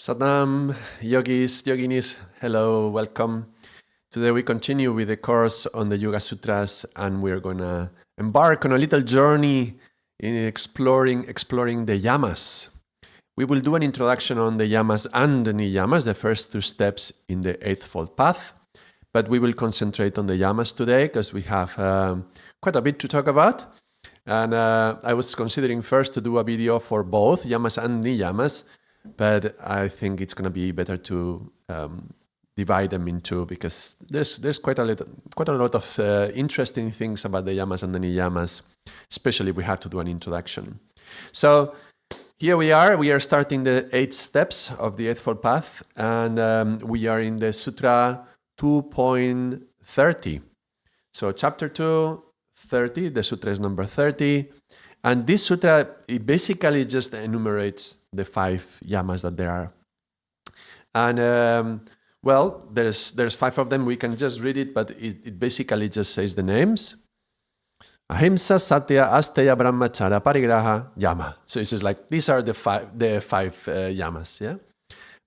Sadam, yogis, yoginis, hello, welcome. Today we continue with the course on the Yoga Sutras, and we're going to embark on a little journey in exploring the Yamas. We will do an introduction on the Yamas and the Niyamas, the first two steps in the Eightfold Path, but we will concentrate on the Yamas today because we have quite a bit to talk about. And I was considering first to do a video for both Yamas and Niyamas, but I think it's going to be better to divide them in two because there's quite a lot of interesting things about the Yamas and the Niyamas, especially if we have to do an introduction. So here we are starting the 8 steps of the Eightfold Path, and we are in the Sutra 2.30. So chapter 2:30, the Sutra is number 30. And this sutra, it basically just enumerates the 5 yamas that there are. And well, there's 5 of them. We can just read it, but it basically just says the names. Ahimsa, Satya, Asteya, Brahmacharya, Parigraha, Yama. So it says like, these are the five yamas, yeah?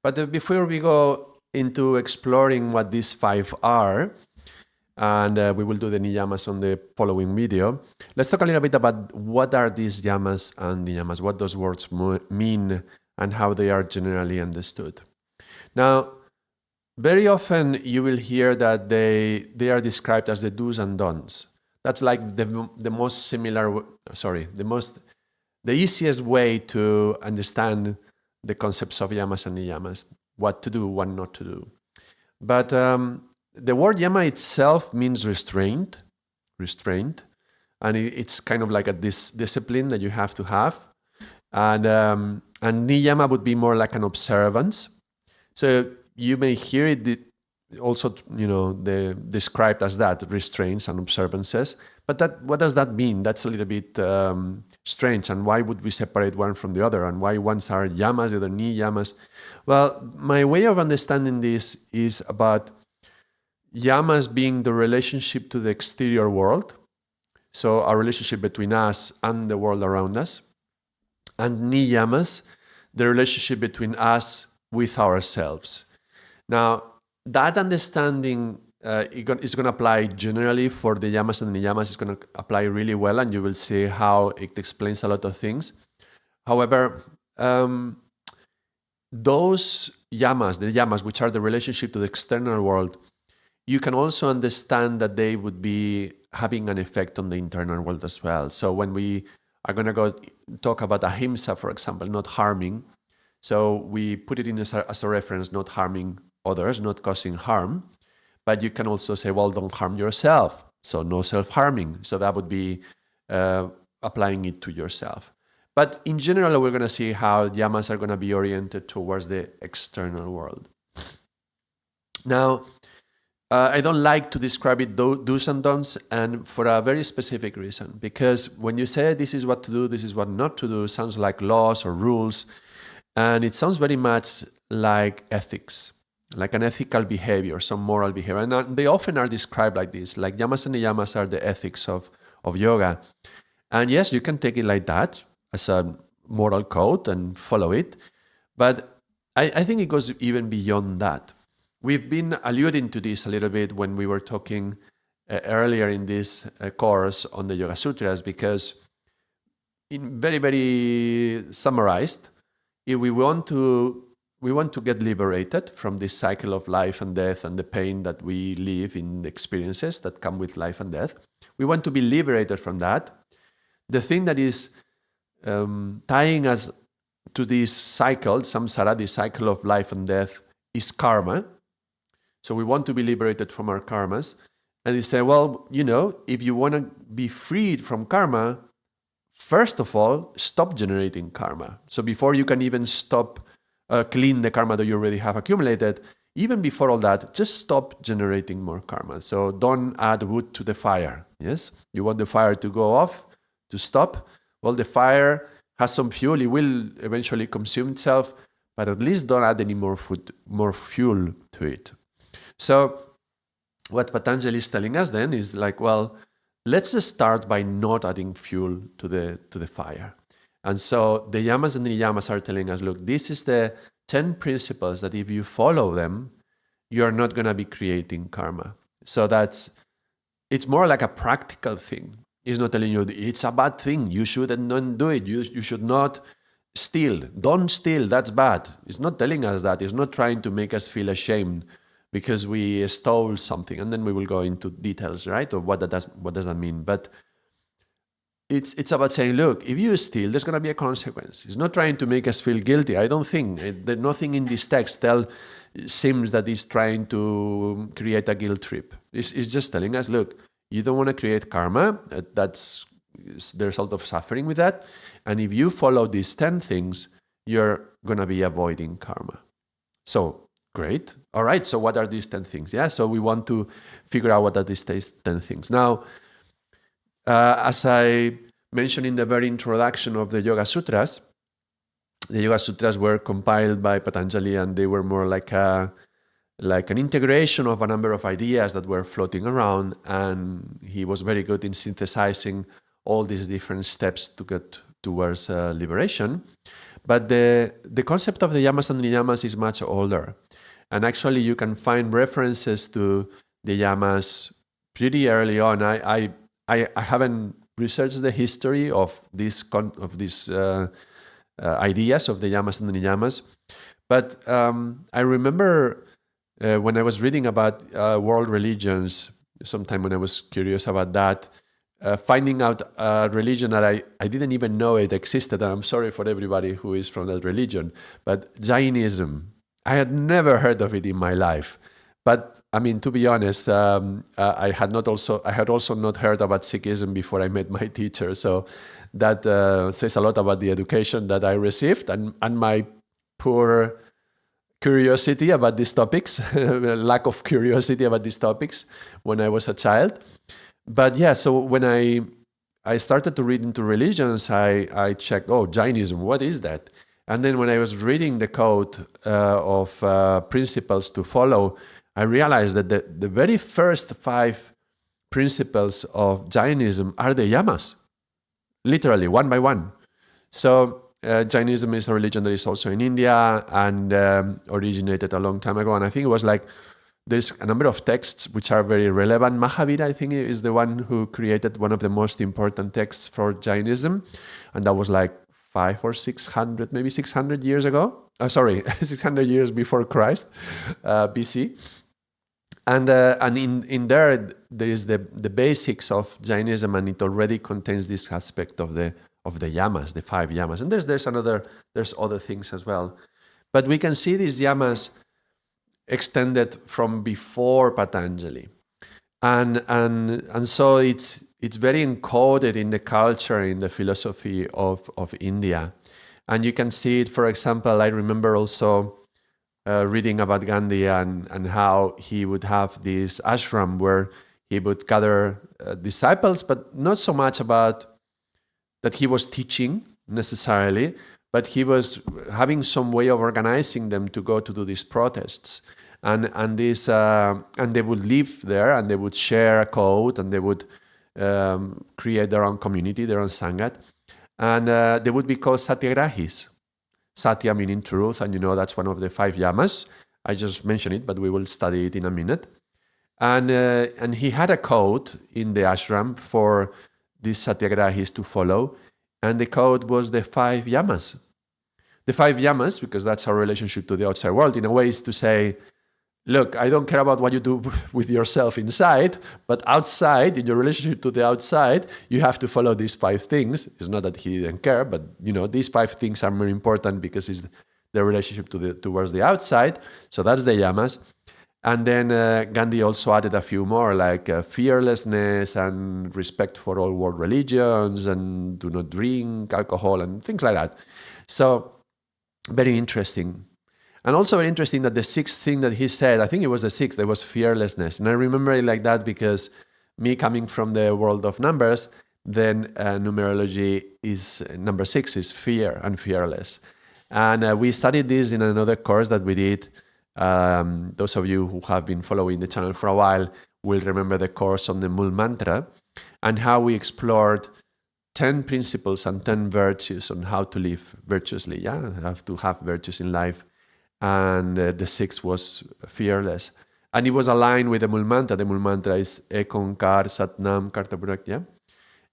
But before we go into exploring what these 5 are, and we will do the niyamas on the following video, let's talk a little bit about what are these yamas and niyamas, what those words mean, and how they are generally understood. Now, very often you will hear that they are described as the do's and don'ts. That's like the easiest way to understand the concepts of yamas and niyamas, what to do, what not to do. But the word yama itself means restraint, and it's kind of like a discipline that you have to have. And niyama would be more like an observance. So you may hear it also, described as that, restraints and observances. But what does that mean? That's a little bit strange. And why would we separate one from the other? And why ones are yamas, the other niyamas? Well, my way of understanding this is about yamas being the relationship to the exterior world, so our relationship between us and the world around us, and niyamas, the relationship between us with ourselves. Now, that understanding is going to apply generally for the yamas and the niyamas. It's going to apply really well, and you will see how it explains a lot of things. However, those yamas, the yamas, which are the relationship to the external world, you can also understand that they would be having an effect on the internal world as well. So when we are going to go talk about ahimsa, for example, not harming, so we put it in as a reference, not harming others, not causing harm. But you can also say, well, don't harm yourself. So no self-harming. So that would be applying it to yourself. But in general, we're going to see how yamas are going to be oriented towards the external world. Now, I don't like to describe it do's and don'ts, and for a very specific reason. Because when you say this is what to do, this is what not to do, it sounds like laws or rules. And it sounds very much like ethics, like an ethical behavior, some moral behavior. And they often are described like this, like yamas and niyamas are the ethics of yoga. And yes, you can take it like that, as a moral code and follow it. But I think it goes even beyond that. We've been alluding to this a little bit when we were talking earlier in this course on the Yoga Sutras, because in very, very summarized, if we want to get liberated from this cycle of life and death and the pain that we live in, the experiences that come with life and death, we want to be liberated from that. The thing that is tying us to this cycle, samsara, this cycle of life and death, is karma. So we want to be liberated from our karmas. And they say, well, if you want to be freed from karma, first of all, stop generating karma. So before you can even stop, clean the karma that you already have accumulated, even before all that, just stop generating more karma. So don't add wood to the fire. Yes? You want the fire to go off, to stop. Well, the fire has some fuel. It will eventually consume itself, but at least don't add any more fuel to it. So what Patanjali is telling us then is like, well, let's just start by not adding fuel to the fire. And so the yamas and the niyamas are telling us, look, this is the 10 principles that if you follow them, you're not going to be creating karma. So it's more like a practical thing. It's not telling you it's a bad thing. You shouldn't do it. You should not steal. Don't steal. That's bad. It's not telling us that. It's not trying to make us feel ashamed because we stole something. And then we will go into details, right? Of what does that mean? But it's about saying, look, if you steal, there's going to be a consequence. It's not trying to make us feel guilty. I don't think. There's nothing in this text seems that it's trying to create a guilt trip. It's just telling us, look, you don't want to create karma. That's the result of suffering with that. And if you follow these 10 things, you're going to be avoiding karma. So, great. All right, so what are these 10 things? Yeah, so we want to figure out what are these 10 things. Now, as I mentioned in the very introduction of the Yoga Sutras were compiled by Patanjali, and they were more like an integration of a number of ideas that were floating around, and he was very good in synthesizing all these different steps to get towards liberation. But the concept of the Yamas and the Niyamas is much older, and actually you can find references to the Yamas pretty early on. I haven't researched the history of these ideas of the Yamas and the Niyamas, but I remember when I was reading about world religions, sometime when I was curious about that, finding out a religion that I didn't even know it existed, and I'm sorry for everybody who is from that religion, but Jainism. I had never heard of it in my life. But I mean, to be honest, I had also not heard about Sikhism before I met my teacher. So that says a lot about the education that I received and my poor curiosity about these topics, lack of curiosity about these topics when I was a child. But yeah, so when I started to read into religions, I checked, Jainism, what is that? And then when I was reading the code of principles to follow, I realized that the very first 5 principles of Jainism are the Yamas, literally, one by one. So Jainism is a religion that is also in India and originated a long time ago. And I think it was like, there's a number of texts which are very relevant. Mahavira, I think, is the one who created one of the most important texts for Jainism. And that was like 500 or 600, maybe 600 years ago. 600 years before Christ, BC. And in there is the basics of Jainism, and it already contains this aspect of the Yamas, the 5 Yamas. And there's other things as well. But we can see these Yamas extended from before Patanjali. And so it's very encoded in the culture, in the philosophy of India. And you can see it, for example, I remember also reading about Gandhi and how he would have this ashram where he would gather disciples, but not so much about that he was teaching necessarily, but he was having some way of organizing them to go to do these protests. And they would live there, and they would share a code, and they would create their own community, their own sangat. And they would be called satyagrahis. Satya meaning truth, and that's one of the 5 Yamas. I just mentioned it, but we will study it in a minute. And he had a code in the ashram for these satyagrahis to follow, and the code was the 5 Yamas. The 5 Yamas, because that's our relationship to the outside world, in a way is to say, look, I don't care about what you do with yourself inside, but outside, in your relationship to the outside, you have to follow these 5 things. It's not that he didn't care, but these 5 things are more important because it's the relationship towards the outside. So that's the Yamas. And then Gandhi also added a few more, like fearlessness and respect for all world religions, and do not drink alcohol and things like that. So very interesting. And also very interesting that the 6th thing that he said, I think it was the 6th, there was fearlessness. And I remember it like that because me coming from the world of numbers, then numerology is, number 6 is fear and fearless. And we studied this in another course that we did. Those of you who have been following the channel for a while will remember the course on the Mul Mantra and how we explored 10 principles and 10 virtues on how to live virtuously. Yeah, have to have virtues in life. and the sixth was fearless. And it was aligned with the Mul Mantra. The Mul Mantra is Ekonkar Satnam Kartapurak, yeah?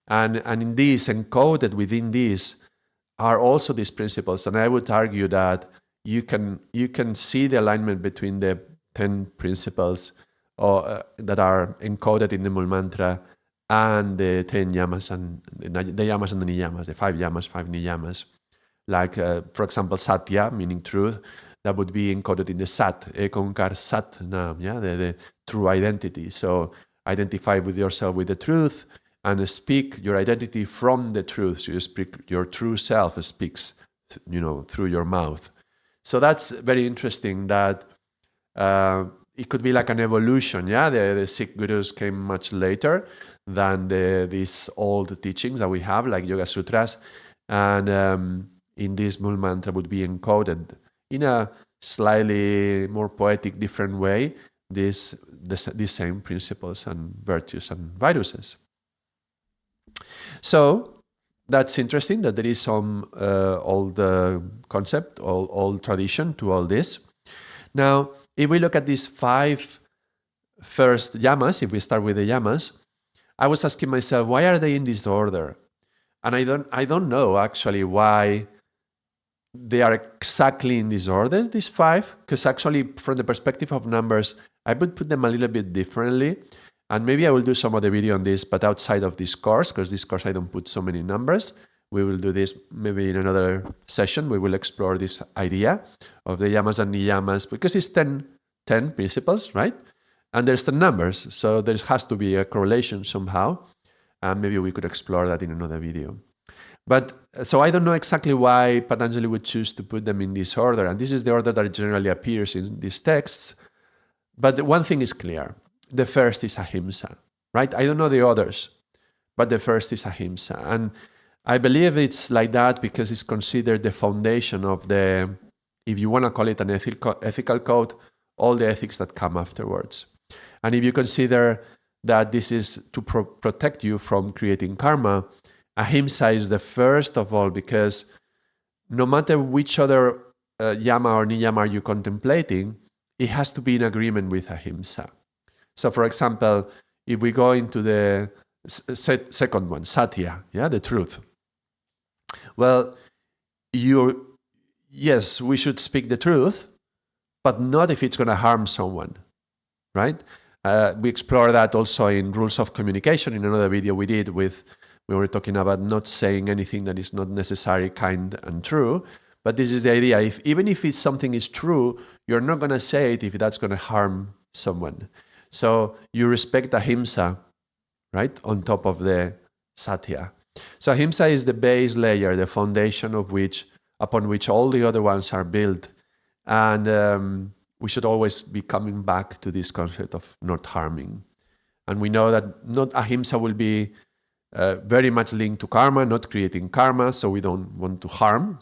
And in this, encoded within this, are also these principles. And I would argue that you can see the alignment between the 10 principles that are encoded in the Mul Mantra and the 10 yamas and the yamas and the niyamas, the 5 yamas, 5 niyamas. Like, for example, Satya, meaning truth, that would be encoded in the Sat, Ekonkar Sat Nam, yeah, the true identity. So identify with yourself with the truth and speak your identity from the truth. So you speak, your true self speaks, through your mouth. So that's very interesting that it could be like an evolution, yeah? The Sikh gurus came much later than these old teachings that we have, like Yoga Sutras. And in this Mul Mantra would be encoded in a slightly more poetic, different way, these same principles and virtues and viruses. So that's interesting that there is some old concept, old tradition to all this. Now, if we look at these 5 first yamas, if we start with the yamas, I was asking myself, why are they in this order? And I don't know actually why they are exactly in this order, these 5, because actually from the perspective of numbers, I would put them a little bit differently. And maybe I will do some other video on this, but outside of this course, because this course I don't put so many numbers. We will do this maybe in another session. We will explore this idea of the yamas and niyamas, because it's 10 principles, right? And there's 10 numbers, so there has to be a correlation somehow. And maybe we could explore that in another video. But so I don't know exactly why Patanjali would choose to put them in this order. And this is the order that generally appears in these texts. But one thing is clear. The first is ahimsa, right? I don't know the others, but the first is ahimsa. And I believe it's like that because it's considered the foundation of the, if you want to call it an ethical code, all the ethics that come afterwards. And if you consider that this is to protect you from creating karma, ahimsa is the first of all, because no matter which other yama or niyama are you contemplating, it has to be in agreement with ahimsa. So for example, if we go into the second one, satya, yeah, the truth. Well, yes, we should speak the truth, but not if it's going to harm someone, right? We explore that also in Rules of Communication in another video we did we were talking about not saying anything that is not necessary, kind, and true. But this is the idea. Even if something is true, you're not going to say it if that's going to harm someone. So you respect ahimsa, right, on top of the satya. So ahimsa is the base layer, the foundation upon which all the other ones are built. And we should always be coming back to this concept of not harming. And we know that not ahimsa will be very much linked to karma, not creating karma, so we don't want to harm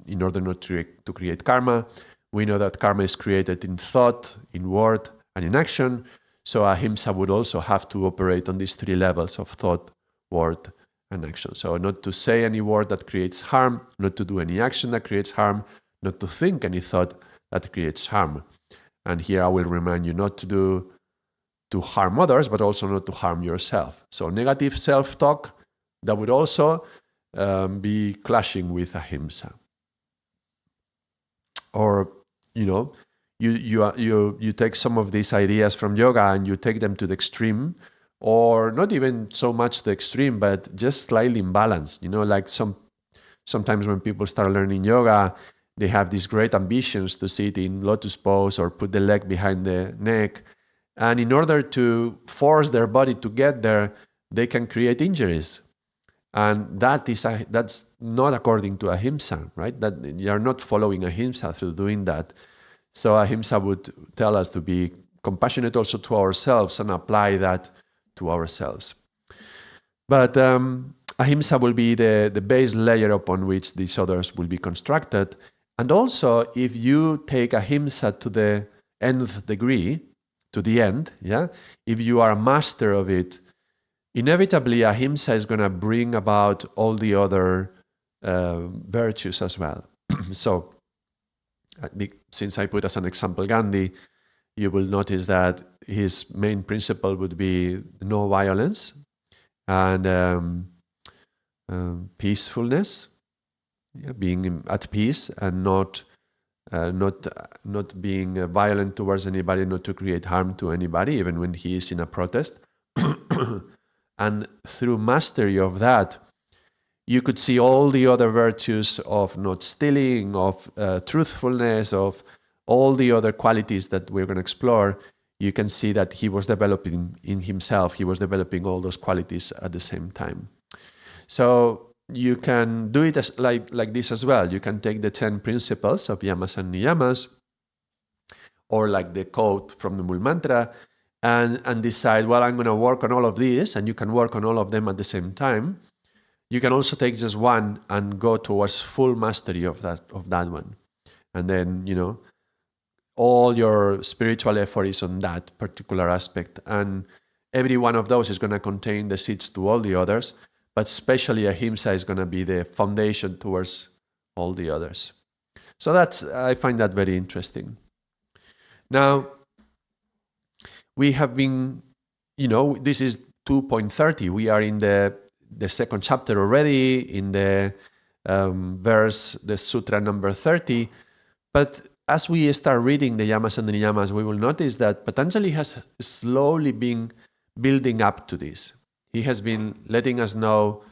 in order not to create karma. We know that karma is created in thought, in word, and in action. So ahimsa would also have to operate on these 3 levels of thought, word, and action. So not to say any word that creates harm, not to do any action that creates harm, not to think any thought that creates harm. And here I will remind you not to harm others, but also not to harm yourself. So negative self-talk, that would also be clashing with ahimsa. Or, you take some of these ideas from yoga and you take them to the extreme, or not even so much the extreme, but just slightly imbalanced. Like sometimes when people start learning yoga, they have these great ambitions to sit in lotus pose or put the leg behind the neck. And in order to force their body to get there, they can create injuries. And that's not according to ahimsa, right? That you're not following ahimsa through doing that. So ahimsa would tell us to be compassionate also to ourselves and apply that to ourselves. But ahimsa will be the base layer upon which these others will be constructed. And also, if you take ahimsa to the nth degree, to the end, yeah, if you are a master of it, inevitably ahimsa is going to bring about all the other virtues as well. So since I put as an example Gandhi, you will notice that his main principle would be no violence and peacefulness, being at peace and not being violent towards anybody, not to create harm to anybody, even when he is in a protest. And through mastery of that, you could see all the other virtues of not stealing, of truthfulness, of all the other qualities that we're going to explore. You can see that he was developing in himself, he was developing all those qualities at the same time. So you can do it as like this as well. You can take the 10 principles of Yamas and Niyamas, or like the quote from the Mool Mantra, and decide, well, I'm going to work on all of these, and you can work on all of them at the same time. You can also take just one and go towards full mastery of that one. And then, all your spiritual effort is on that particular aspect. And every one of those is going to contain the seeds to all the others, but especially ahimsa is going to be the foundation towards all the others. So I find that very interesting. Now, we have been, this is 2.30. We are in the second chapter already, in the the sutra number 30. But as we start reading the Yamas and the Niyamas, we will notice that Patanjali has slowly been building up to this. He has been letting us know,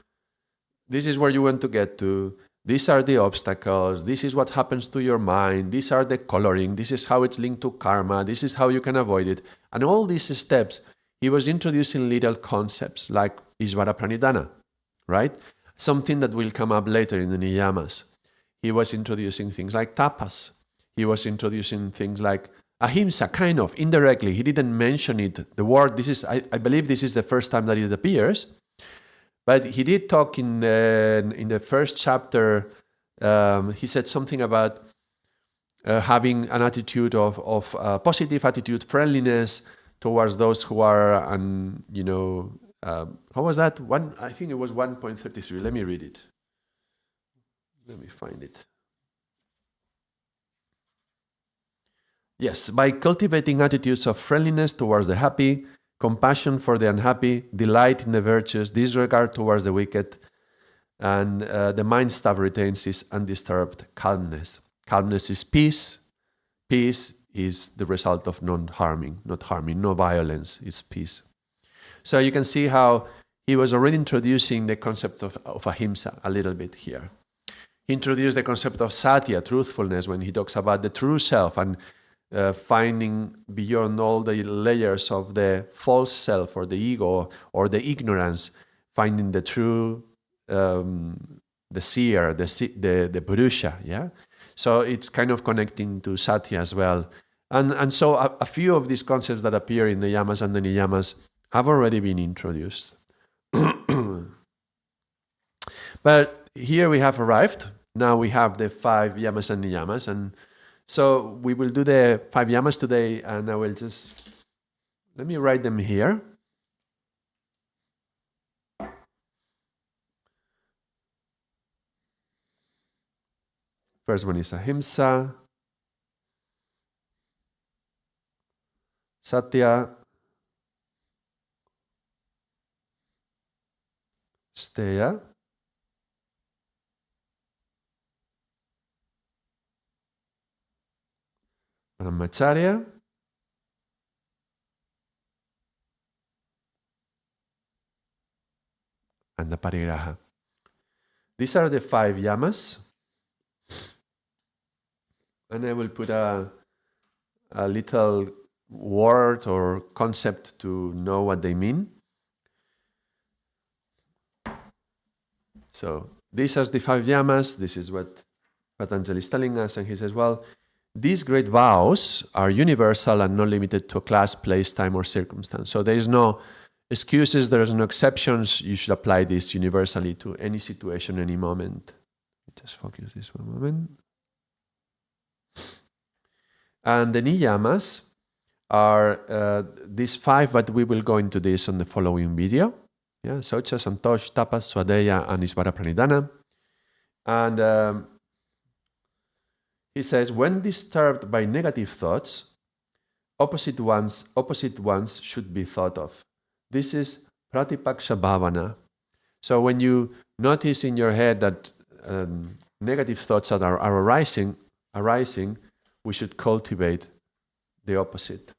this is where you want to get to, these are the obstacles, this is what happens to your mind, these are the coloring, this is how it's linked to karma, this is how you can avoid it. And all these steps, he was introducing little concepts like Ishvara Pranidhana, right? Something that will come up later in the Niyamas. He was introducing things like tapas. He was introducing things like ahimsa, kind of, indirectly. He didn't mention it. The word, I believe this is the first time that it appears. But he did talk in the first chapter. He said something about having an attitude of positive attitude, friendliness towards those who are, how was that? I think it was 1.33. Let me read it. Let me find it. Yes, by cultivating attitudes of friendliness towards the happy, compassion for the unhappy, delight in the virtues, disregard towards the wicked, and the mind staff retains its undisturbed calmness. Calmness is peace. Peace is the result of not harming, no violence, it's peace. So you can see how he was already introducing the concept of ahimsa a little bit here. He introduced the concept of satya, truthfulness, when he talks about the true self and finding beyond all the layers of the false self or the ego or the ignorance, finding the true, the seer, the purusha, yeah? So it's kind of connecting to satya as well. And so a few of these concepts that appear in the Yamas and the Niyamas have already been introduced. But here we have arrived. Now we have the 5 Yamas and Niyamas, and so we will do the 5 Yamas today, and I will let me write them here. First one is ahimsa, satya, steya, brahmacharya, and the parigraha. These are the 5 Yamas. And I will put a little word or concept to know what they mean. So these are the 5 Yamas. This is what Patanjali is telling us. And he says, well, these great vows are universal and not limited to a class, place, time, or circumstance. So there is no excuses, there is no exceptions. You should apply this universally to any situation, any moment. Just focus this one moment. And the Niyamas are these 5, but we will go into this on the following video. Yeah, Saucha, Santosh, Tapas, Swadeya, and Ishvara Pranidhana. And He says, when disturbed by negative thoughts, opposite ones should be thought of. This is pratipaksha bhavana. So when you notice in your head that negative thoughts that are arising, we should cultivate the opposite.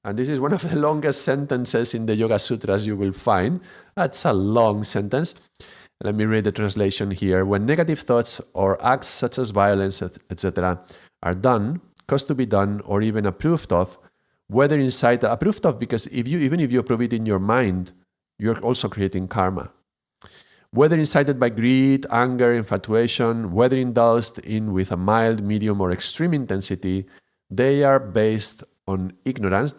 And this is one of the longest sentences in the Yoga Sutras you will find. That's a long sentence. Let me read the translation here. When negative thoughts or acts such as violence, etc., are done, caused to be done, or even approved of, whether inside approved of, because even if you approve it in your mind, you're also creating karma. Whether incited by greed, anger, infatuation, whether indulged in with a mild, medium, or extreme intensity, they are based on ignorance.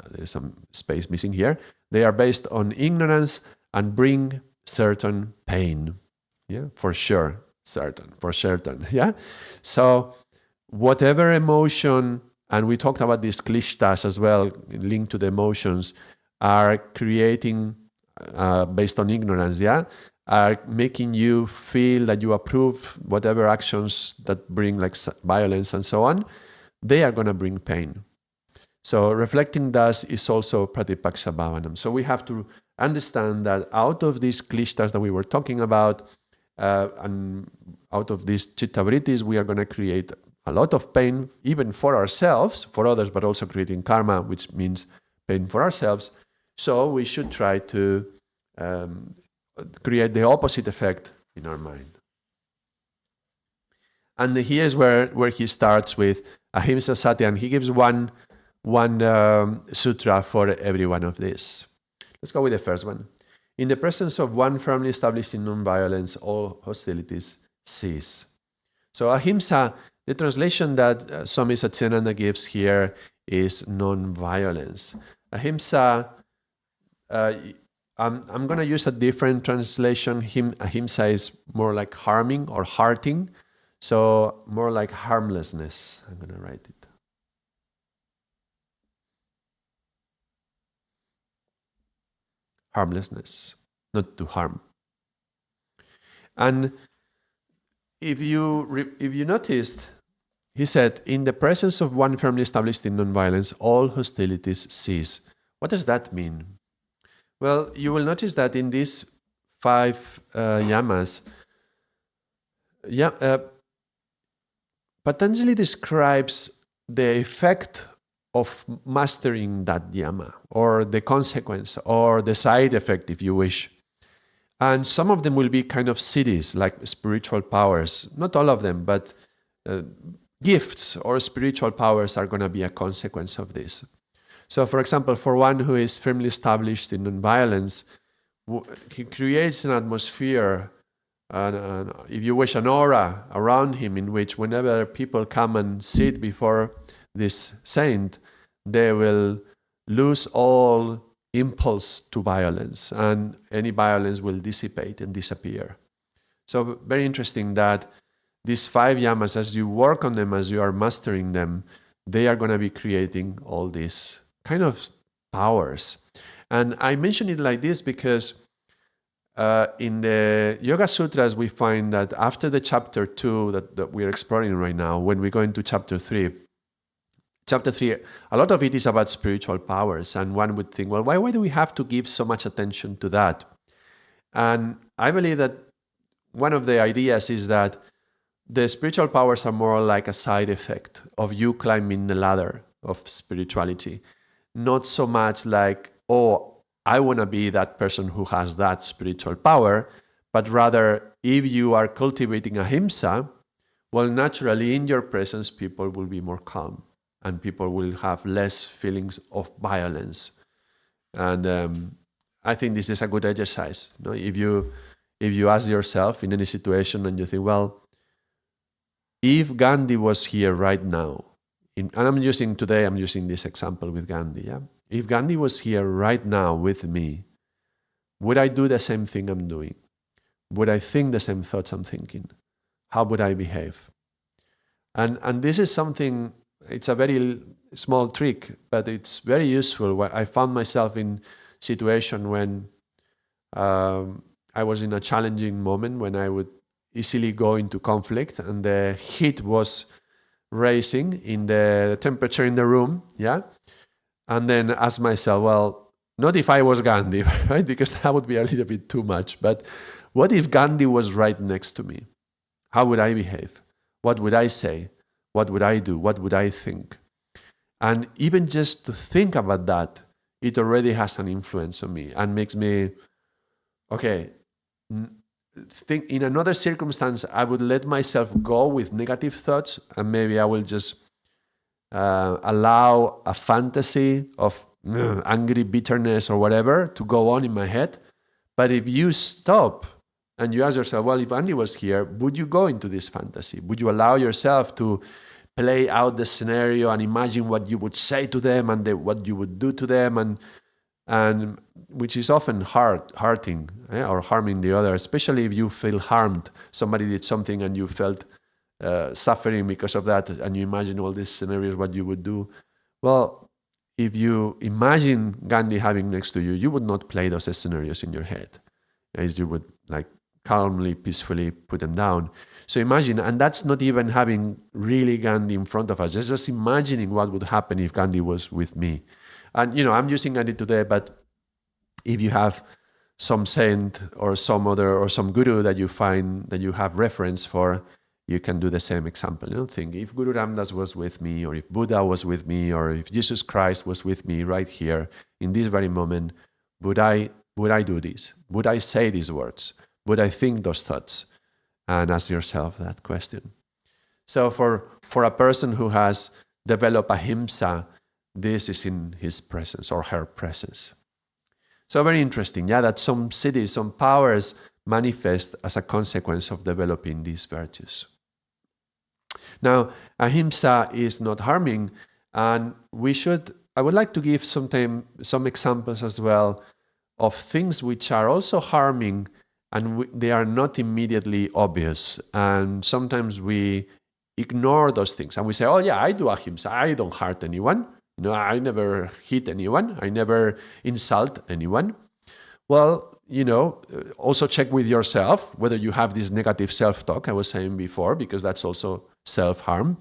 There's some space missing here. They are based on ignorance and bring certain pain. Yeah, for sure. For certain. Yeah. So whatever emotion, and we talked about these klishtas as well, linked to the emotions, are creating based on ignorance, yeah, are making you feel that you approve whatever actions that bring like violence and so on, they are going to bring pain. So reflecting thus is also pratipaksha bhavanam. So we have to understand that out of these klishtas that we were talking about, and out of these chittavrittis, we are going to create a lot of pain, even for ourselves, for others, but also creating karma, which means pain for ourselves. So we should try to create the opposite effect in our mind. And here's where he starts with ahimsa satya, and he gives one sutra for every one of these. Let's go with the first one. In the presence of one firmly established in non-violence, all hostilities cease. So ahimsa, the translation that Swami Satchidananda gives here is non-violence. Ahimsa, I'm going to use a different translation. Ahimsa is more like harming or hearting. So more like harmlessness. I'm going to write it. Harmlessness, not to harm. And if you noticed, he said, in the presence of one firmly established in non-violence, all hostilities cease. What does that mean? Well, you will notice that in these 5 yamas, Patanjali describes the effect of mastering that yama, or the consequence, or the side effect, if you wish. And some of them will be kind of siddhis, like spiritual powers. Not all of them, but gifts or spiritual powers are going to be a consequence of this. So, for example, for one who is firmly established in non-violence, he creates an atmosphere, if you wish, an aura around him, in which whenever people come and sit before this saint, they will lose all impulse to violence, and any violence will dissipate and disappear. So very interesting that these 5 yamas, as you work on them, as you are mastering them, they are going to be creating all these kind of powers. And I mention it like this because in the Yoga Sutras, we find that after the chapter 2 that we're exploring right now, when we go into chapter 3, a lot of it is about spiritual powers. And one would think, well, why do we have to give so much attention to that? And I believe that one of the ideas is that the spiritual powers are more like a side effect of you climbing the ladder of spirituality. Not so much like, oh, I want to be that person who has that spiritual power, but rather, if you are cultivating ahimsa, well, naturally, in your presence, people will be more calm and people will have less feelings of violence. And I think this is a good exercise. You know, if you ask yourself in any situation and you think, well, if Gandhi was here right now, and I'm using this example with Gandhi, yeah? If Gandhi was here right now with me, would I do the same thing I'm doing? Would I think the same thoughts I'm thinking? How would I behave? And this is something, it's a very small trick, but it's very useful. I found myself in situation when I was in a challenging moment, when I would easily go into conflict, and the heat was raising in the temperature in the room, yeah? And then ask myself, well, not if I was Gandhi, right? Because that would be a little bit too much. But what if Gandhi was right next to me? How would I behave? What would I say? What would I do? What would I think? And even just to think about that, it already has an influence on me and makes me, okay, think in another circumstance, I would let myself go with negative thoughts, and maybe I will just allow a fantasy of angry bitterness or whatever to go on in my head. But if you stop and you ask yourself, well, if Andy was here, would you go into this fantasy? Would you allow yourself to play out the scenario and imagine what you would say to them and what you would do to them, and which is often hurting or harming the other, especially if you feel harmed. Somebody did something and you felt suffering because of that, and you imagine all these scenarios, what you would do. Well, if you imagine Gandhi having next to you, you would not play those scenarios in your head, as you would like calmly, peacefully put them down. So imagine, and that's not even having really Gandhi in front of us, it's just imagining what would happen if Gandhi was with me. And, I'm using Gandhi today, but if you have some saint or some other, or some guru that you find that you have reference for, you can do the same example. Think if Guru Ramdas was with me, or if Buddha was with me, or if Jesus Christ was with me right here in this very moment, would I do this? Would I say these words? Would I think those thoughts? And ask yourself that question. So for a person who has developed ahimsa, this is in his presence or her presence. So very interesting, that some cities, some powers manifest as a consequence of developing these virtues. Now, ahimsa is not harming, and I would like to give some examples as well of things which are also harming, and they are not immediately obvious. And sometimes we ignore those things and we say, oh yeah, I do ahimsa, I don't hurt anyone. I never hit anyone, I never insult anyone. Well, also check with yourself whether you have this negative self-talk I was saying before, because that's also self-harm.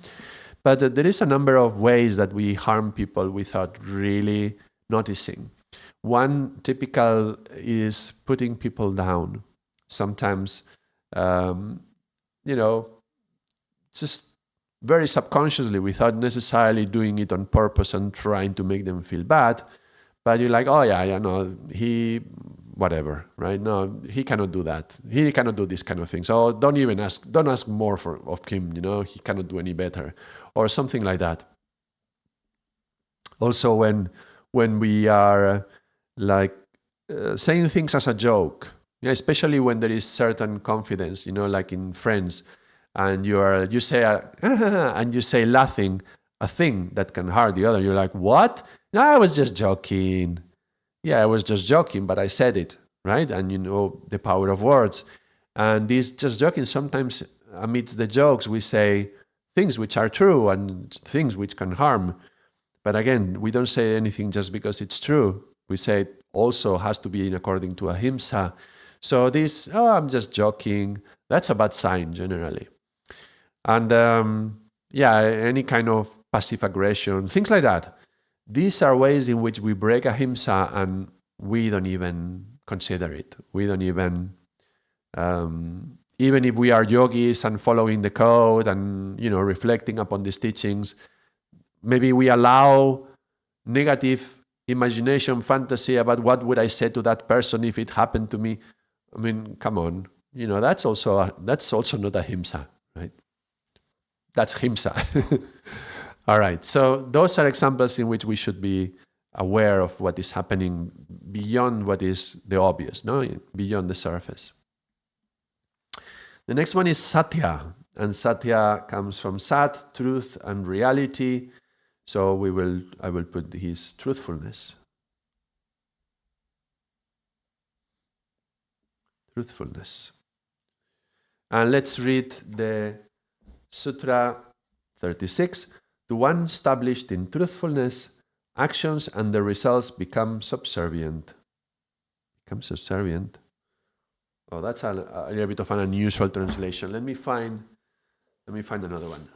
But there is a number of ways that we harm people without really noticing. One typical is putting people down. Sometimes, just very subconsciously, without necessarily doing it on purpose and trying to make them feel bad. But you're like, oh yeah, no, he, whatever, right? No, he cannot do that. He cannot do this kind of thing. So don't ask more of him, he cannot do any better, or something like that. Also, when we are saying things as a joke, especially when there is certain confidence, like in friends, and you say and you say laughing a thing that can hurt the other. You're like, what? No, I was just joking. Yeah, I was just joking, but I said it, right? And the power of words. And this just joking, sometimes amidst the jokes, we say things which are true and things which can harm. But again, we don't say anything just because it's true. We say it also has to be according to ahimsa. So this, I'm just joking, that's a bad sign generally. And any kind of passive aggression, things like that. These are ways in which we break ahimsa and we don't even consider it. We don't even if we are yogis and following the code and reflecting upon these teachings, maybe we allow negative imagination, fantasy about what would I say to that person if it happened to me. I mean, come on, that's also not ahimsa, right? That's himsa. All right. So those are examples in which we should be aware of what is happening beyond what is the obvious, beyond the surface. The next one is satya. And satya comes from sat, truth, and reality. So I will put his truthfulness. Truthfulness. And let's read the Sutra 36. To one established in truthfulness, actions and the results become subservient. Oh, that's a little bit of an unusual translation. Let me find another one.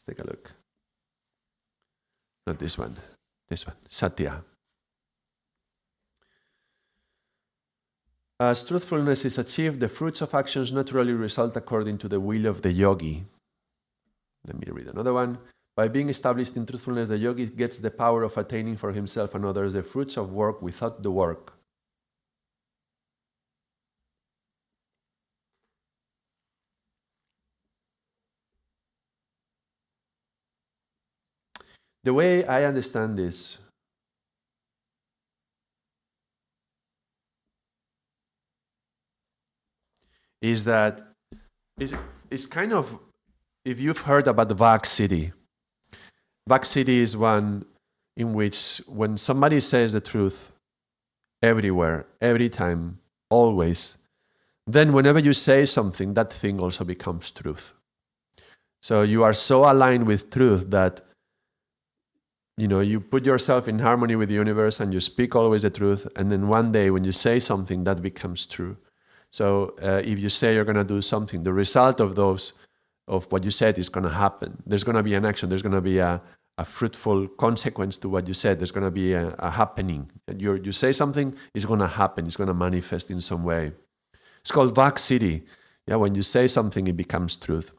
Let's take a look. Not this one. This one. Satya. As truthfulness is achieved, the fruits of actions naturally result according to the will of the yogi. Let me read another one. By being established in truthfulness, the yogi gets the power of attaining for himself and others the fruits of work without the work. The way I understand this is that it's kind of, if you've heard about the Vag City, Vag City is one in which when somebody says the truth everywhere, every time, always, then whenever you say something, that thing also becomes truth. So you are so aligned with truth that you put yourself in harmony with the universe and you speak always the truth, and then one day when you say something, that becomes true. So if you say you're going to do something, the result of what you said is going to happen. There's going to be an action. There's going to be a fruitful consequence to what you said. There's going to be a happening. You say something, it's going to happen. It's going to manifest in some way. It's called Vak City. Yeah, when you say something, it becomes truth.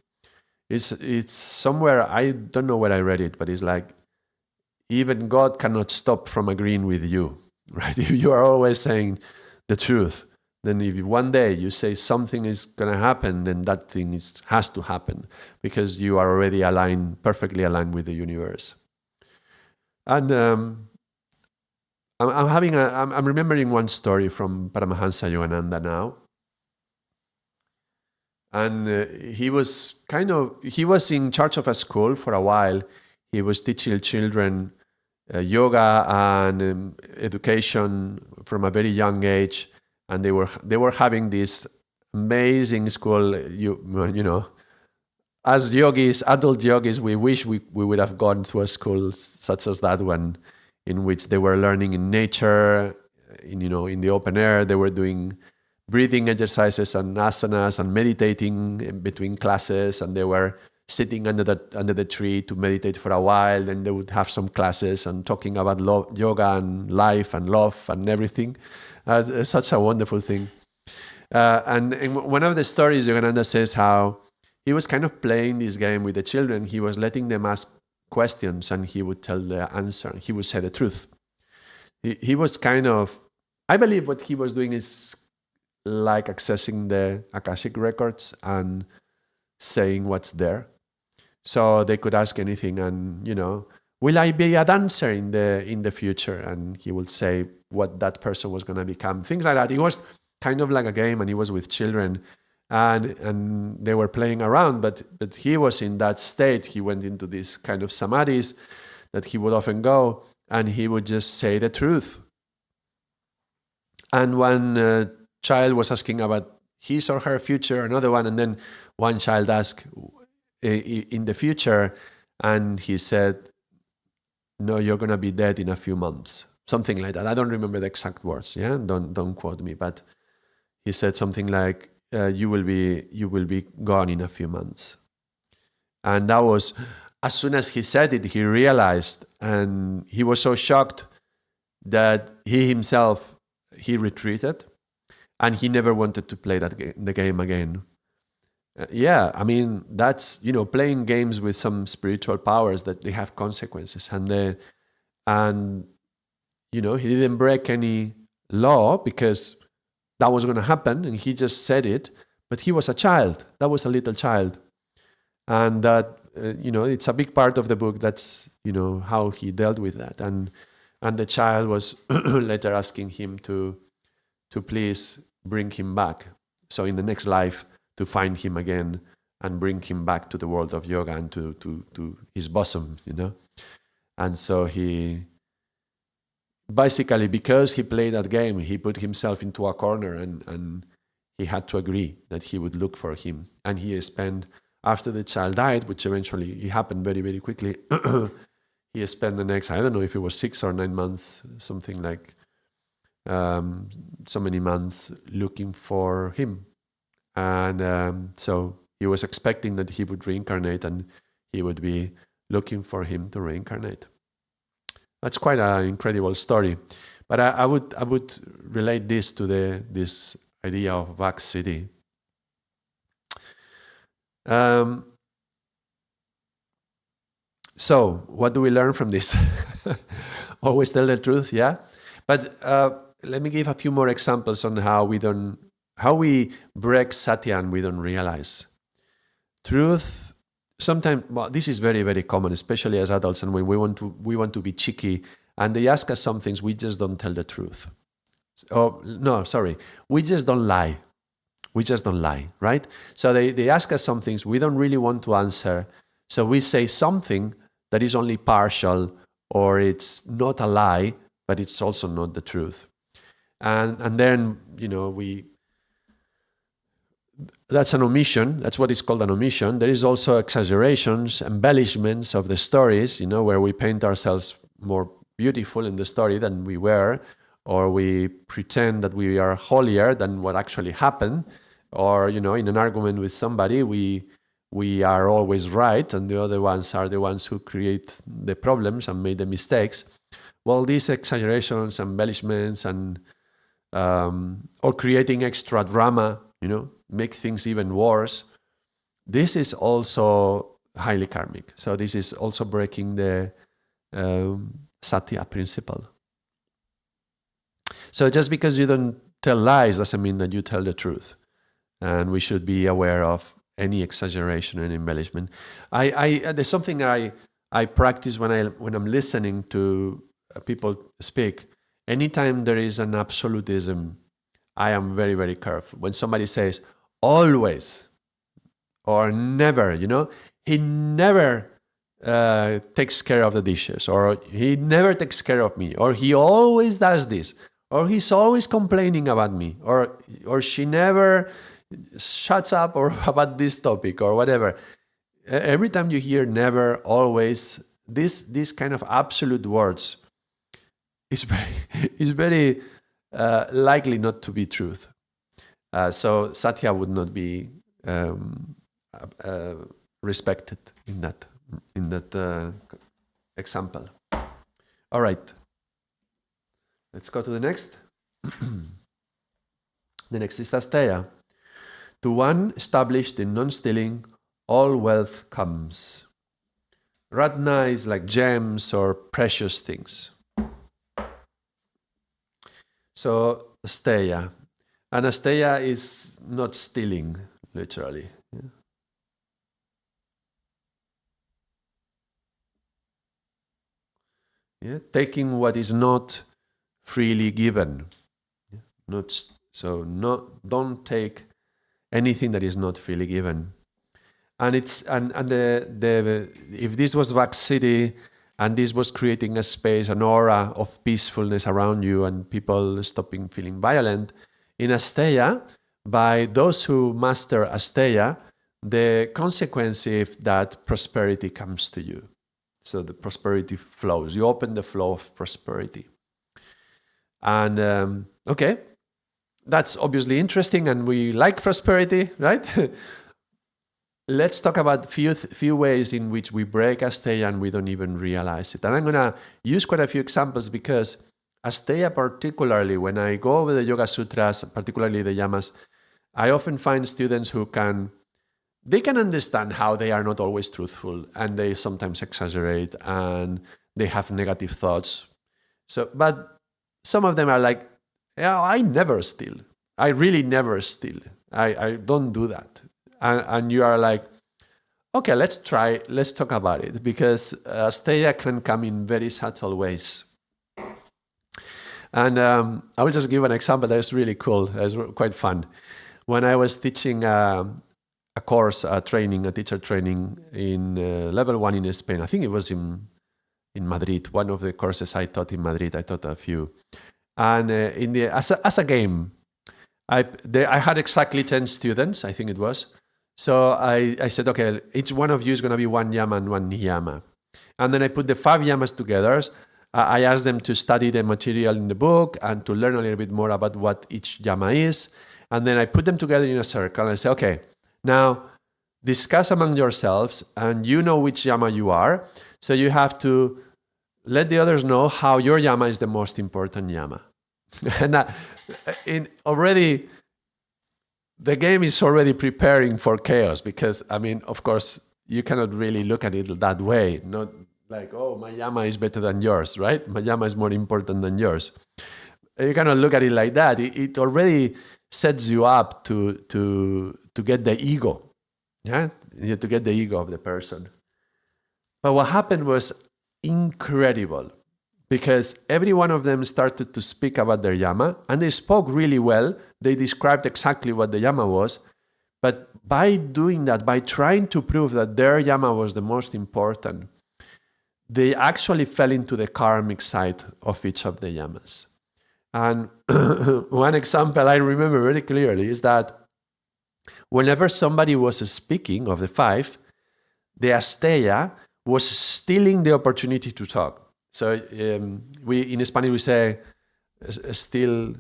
It's somewhere, I don't know where I read it, but it's like, even God cannot stop from agreeing with you, right? If you are always saying the truth, then if one day you say something is going to happen, then that thing has to happen because you are already perfectly aligned with the universe. And I'm remembering one story from Paramahansa Yogananda now. And he was in charge of a school for a while. He was teaching children yoga and education from a very young age, and they were having this amazing school. As yogis, adult yogis, we wish we would have gone to a school such as that one, in which they were learning in nature, in the open air. They were doing breathing exercises and asanas and meditating in between classes, and they were sitting under the tree to meditate for a while. Then they would have some classes and talking about yoga and life and love and everything. Such a wonderful thing. And in one of the stories, Yogananda says how he was kind of playing this game with the children. He was letting them ask questions and he would tell the answer. He would say the truth. He was kind of, I believe what he was doing is like accessing the Akashic records and saying what's there. So they could ask anything, and will I be a dancer in the future? And he would say what that person was going to become. Things like that. It was kind of like a game, and he was with children, and they were playing around. But he was in that state. He went into this kind of samadhis that he would often go, and he would just say the truth. And one child was asking about his or her future, another one, and then one child asked, in the future, and he said, no, you're going to be dead in a few months, something like that. I don't remember the exact words. Yeah, don't quote me, but he said something like, you will be gone in a few months. And that was, as soon as he said it, he realized, and he was so shocked that he himself, he retreated, and he never wanted to play the game again. I mean, that's, playing games with some spiritual powers that they have consequences. And he didn't break any law because that was going to happen, and he just said it. But he was a child. That was a little child. And that, it's a big part of the book. That's, how he dealt with that. And the child was later asking him to please bring him back. So in the next life, to find him again and bring him back to the world of yoga and to his bosom, And so he, basically, because he played that game, he put himself into a corner and he had to agree that he would look for him. And he spent, after the child died, which eventually it happened very, very quickly, he spent the next, I don't know if it was 6 or 9 months, something like so many months looking for him. And so he was expecting that he would reincarnate, and he would be looking for him to reincarnate. That's quite an incredible story. But I would relate this to this idea of Vak Siddhi. So what do we learn from this? Always tell the truth, yeah? But let me give a few more examples on how we break satya and we don't realize. Truth, sometimes, well, this is very, very common, especially as adults, and when we want to be cheeky, and they ask us some things, we just don't tell the truth. Oh, no, sorry, we just don't lie. We just don't lie, right? So they ask us some things we don't really want to answer, so we say something that is only partial, or it's not a lie, but it's also not the truth. And then, that's an omission. That's what is called an omission. There is also exaggerations, embellishments of the stories, where we paint ourselves more beautiful in the story than we were, or we pretend that we are holier than what actually happened, or, in an argument with somebody, we are always right, and the other ones are the ones who create the problems and made the mistakes. Well, these exaggerations, embellishments, and or creating extra drama, make things even worse. This is also highly karmic. So this is also breaking the satya principle. So just because you don't tell lies doesn't mean that you tell the truth. And we should be aware of any exaggeration and embellishment. There's something I practice when I'm listening to people speak. Anytime there is an absolutism, I am very, very careful. When somebody says always or never, he never takes care of the dishes, or he never takes care of me, or he always does this, or he's always complaining about me, or she never shuts up or about this topic or whatever. Every time you hear never, always, this kind of absolute words is very likely not to be truth. So satya would not be respected in that example. All right, let's go to the next. The next is asteya. To one established in non-stealing, all wealth comes. Ratna is like gems or precious things. So asteya. And asteya is not stealing, literally. Yeah? Taking what is not freely given. Don't take anything that is not freely given. And it's if this was Vak Siddhi, and this was creating a space, an aura of peacefulness around you, and people stopping feeling violent, in asteya, by those who master asteya, the consequence is that prosperity comes to you. So the prosperity flows. You open the flow of prosperity. And okay, that's obviously interesting, and we like prosperity, right? Let's talk about few ways in which we break asteya and we don't even realize it. And I'm going to use quite a few examples, because asteya, particularly when I go over the Yoga Sutras, particularly the Yamas, I often find students who can understand how they are not always truthful, and they sometimes exaggerate, and they have negative thoughts. But some of them are like, yeah, I never steal. I really never steal. I don't do that. And you are like, okay, let's talk about it, because asteya can come in very subtle ways. And I will just give an example that is really cool. It's quite fun. When I was teaching a teacher training in level 1 in Spain, I think it was in Madrid, one of the courses I taught in Madrid, I taught a few. And as a game, I had exactly 10 students, I think it was. So I said, okay, each one of you is going to be one yama and one niyama. And then I put the 5 yamas together. I asked them to study the material in the book and to learn a little bit more about what each yama is. And then I put them together in a circle and I say, okay, now discuss among yourselves, and you know which yama you are. So you have to let the others know how your yama is the most important yama. And already, the game is already preparing for chaos, because, I mean, of course, you cannot really look at it that way. Not like, oh, my yama is better than yours, right? My yama is more important than yours. You cannot look at it like that. It already sets you up to get the ego, yeah, to get the ego of the person. But what happened was incredible, because every one of them started to speak about their yama, and they spoke really well. They described exactly what the yama was. But by doing that, by trying to prove that their yama was the most important, they actually fell into the karmic side of each of the yamas. And one example I remember very clearly is that whenever somebody was speaking of the 5, the asteya was stealing the opportunity to talk. So in Spanish we say steal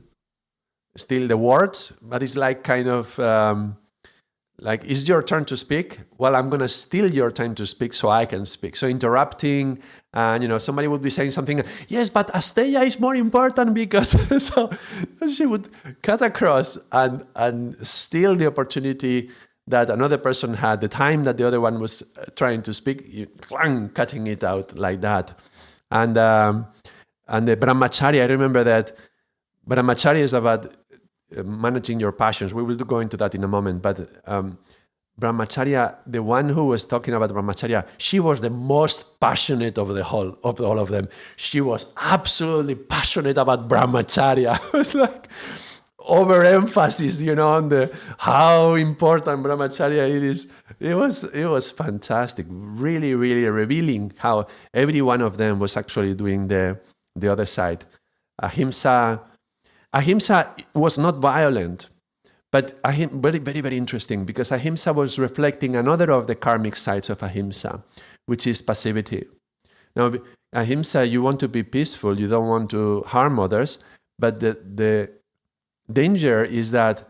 the words, but it's like kind of like, it's your turn to speak. Well, I'm going to steal your time to speak so I can speak. So interrupting, and somebody would be saying something. Yes, but asteya is more important because so she would cut across and steal the opportunity that another person had, the time that the other one was trying to speak, cutting it out like that. And the brahmacharya, I remember that brahmacharya is about managing your passions. We will go into that in a moment. But brahmacharya, the one who was talking about brahmacharya, she was the most passionate of all of them. She was absolutely passionate about brahmacharya. It was like overemphasis, on how important brahmacharya it is. It was fantastic. Really, really revealing how every one of them was actually doing the other side. Ahimsa was not violent, but very, very, very interesting, because ahimsa was reflecting another of the karmic sides of ahimsa, which is passivity. Now, ahimsa, you want to be peaceful, you don't want to harm others, but the danger is that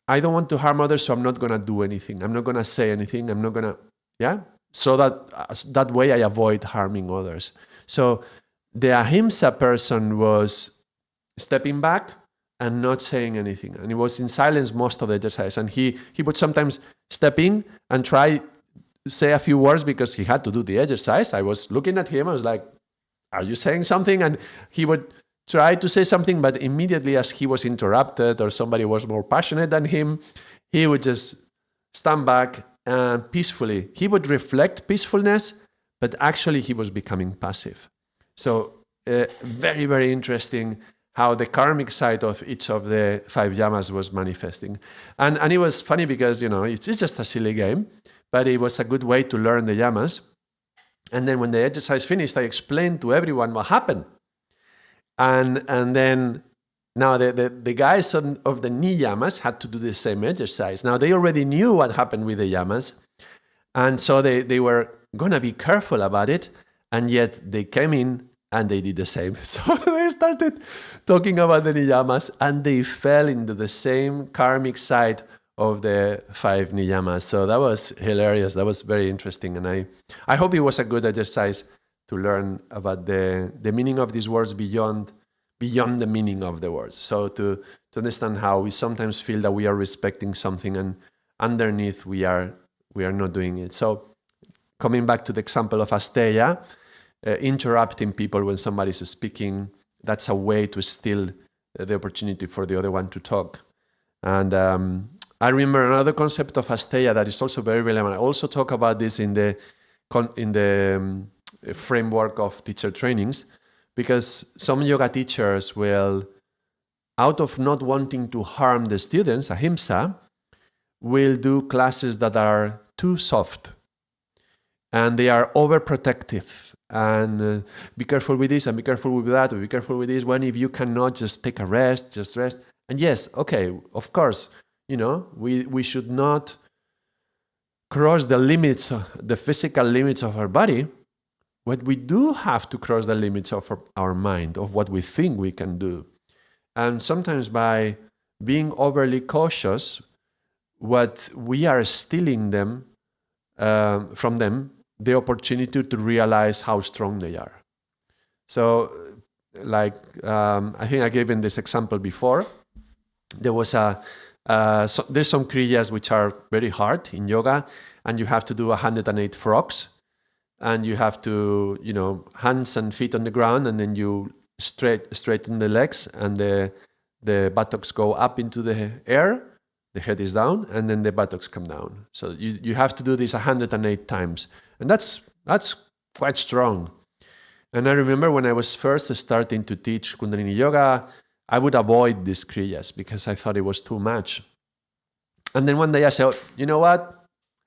I don't want to harm others, so I'm not going to do anything. I'm not going to say anything. I'm not going to, so that way I avoid harming others. So the ahimsa person was stepping back and not saying anything. And he was in silence most of the exercise. And he would sometimes step in and try say a few words because he had to do the exercise. I was looking at him. I was like, are you saying something? And he would try to say something, but immediately as he was interrupted or somebody was more passionate than him, he would just stand back and peacefully. He would reflect peacefulness, but actually he was becoming passive. So very, very interesting how the karmic side of each of the 5 yamas was manifesting. And it was funny because, it's just a silly game, but it was a good way to learn the yamas. And then when the exercise finished, I explained to everyone what happened. And then now the guys of the niyamas had to do the same exercise. Now they already knew what happened with the yamas. And so they were going to be careful about it. And yet they came in and they did the same. So they started talking about the niyamas and they fell into the same karmic side of the 5 niyamas. So that was hilarious. That was very interesting. And I hope it was a good exercise to learn about the meaning of these words beyond the meaning of the words. So to understand how we sometimes feel that we are respecting something and underneath we are not doing it. So coming back to the example of asteya, interrupting people when somebody is speaking, that's a way to steal the opportunity for the other one to talk. And I remember another concept of asteya that is also very relevant. I also talk about this in the framework of teacher trainings, because some yoga teachers will, out of not wanting to harm the students, ahimsa, will do classes that are too soft and they are overprotective. And be careful with this and be careful with that, or be careful with this. When if you cannot just take a rest, just rest. And yes, okay, of course, we should not cross the limits, the physical limits of our body, but we do have to cross the limits of our mind, of what we think we can do. And sometimes by being overly cautious, what we are stealing them from them, the opportunity to realize how strong they are. So, like, I think I gave in this example before. There was there's some kriyas which are very hard in yoga, and you have to do 108 frogs, and you have to, hands and feet on the ground, and then you straighten the legs, and the buttocks go up into the air, the head is down, and then the buttocks come down. So you have to do this 108 times, and that's quite strong. And I remember when I was first starting to teach Kundalini Yoga, I would avoid these kriyas because I thought it was too much. And then one day I said, you know what?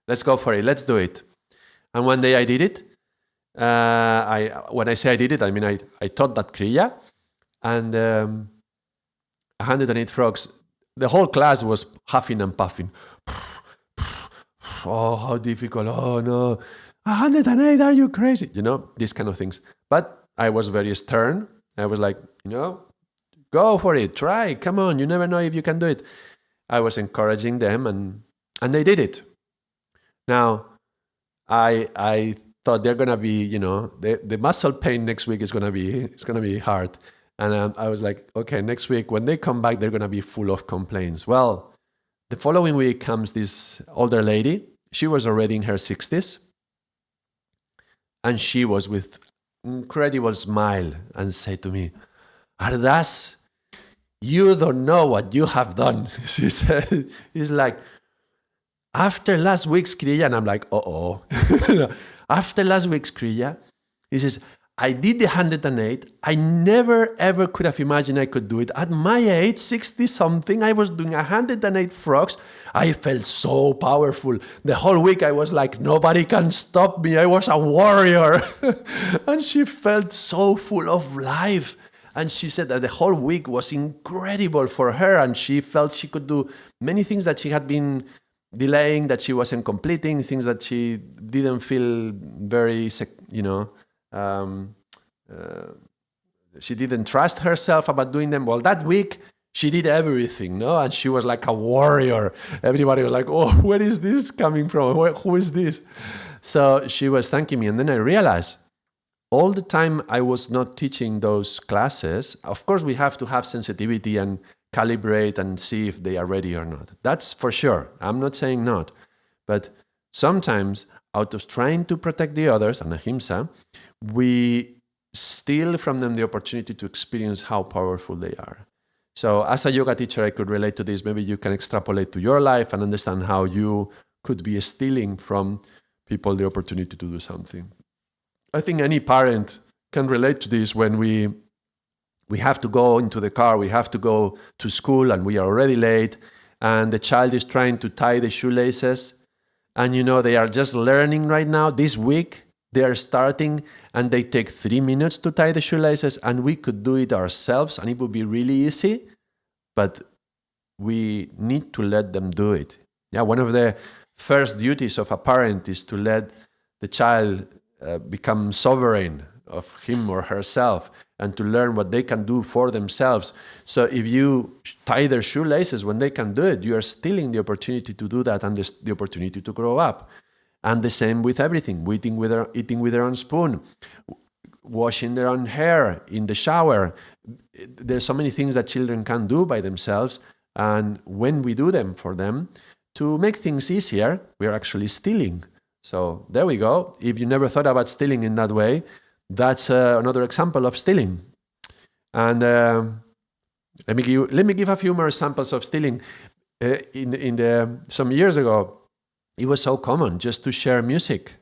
Let's go for it. Let's do it. And one day I did it. When I say I did it, I mean I taught that kriya. And 108 frogs, the whole class was huffing and puffing. Oh, how difficult. Oh, no. 108, are you crazy? These kind of things. But I was very stern. I was like, go for it. Try. Come on. You never know if you can do it. I was encouraging them, and they did it. Now, I thought they're going to be, the muscle pain next week is going to be hard. And I was like, okay, next week when they come back, they're going to be full of complaints. Well, the following week comes this older lady. She was already in her 60s. And she was with incredible smile and said to me, Ardaas, you don't know what you have done. She said, it's like, after last week's kriya, and I'm like, uh-oh. After last week's kriya, he says, I did the 108. I never, ever could have imagined I could do it. At my age, 60-something, I was doing 108 frogs. I felt so powerful. The whole week, I was like, nobody can stop me. I was a warrior. And she felt so full of life. And she said that the whole week was incredible for her. And she felt she could do many things that she had been delaying, that she wasn't completing, things that she didn't feel very, she didn't trust herself about doing them. Well, that week, she did everything, no? And she was like a warrior. Everybody was like, oh, where is this coming from? Who is this? So she was thanking me. And then I realized all the time I was not teaching those classes. Of course, we have to have sensitivity and calibrate and see if they are ready or not. That's for sure. I'm not saying not. But sometimes, out of trying to protect the others, and ahimsa, we steal from them the opportunity to experience how powerful they are. So as a yoga teacher, I could relate to this. Maybe you can extrapolate to your life and understand how you could be stealing from people the opportunity to do something. I think any parent can relate to this when we have to go into the car, we have to go to school, and we are already late, and the child is trying to tie the shoelaces, and they are just learning right now. This week, they are starting, and they take 3 minutes to tie the shoelaces, and we could do it ourselves, and it would be really easy, but we need to let them do it. Yeah, one of the first duties of a parent is to let the child become sovereign of him or herself, and to learn what they can do for themselves. So if you tie their shoelaces when they can do it, you are stealing the opportunity to do that and the opportunity to grow up. And the same with everything, eating with their own spoon, washing their own hair in the shower. There's so many things that children can do by themselves. And when we do them for them, to make things easier, we are actually stealing. So there we go. If you never thought about stealing in that way, that's another example of stealing. And let me give a few more examples of stealing. Some years ago, it was so common just to share music.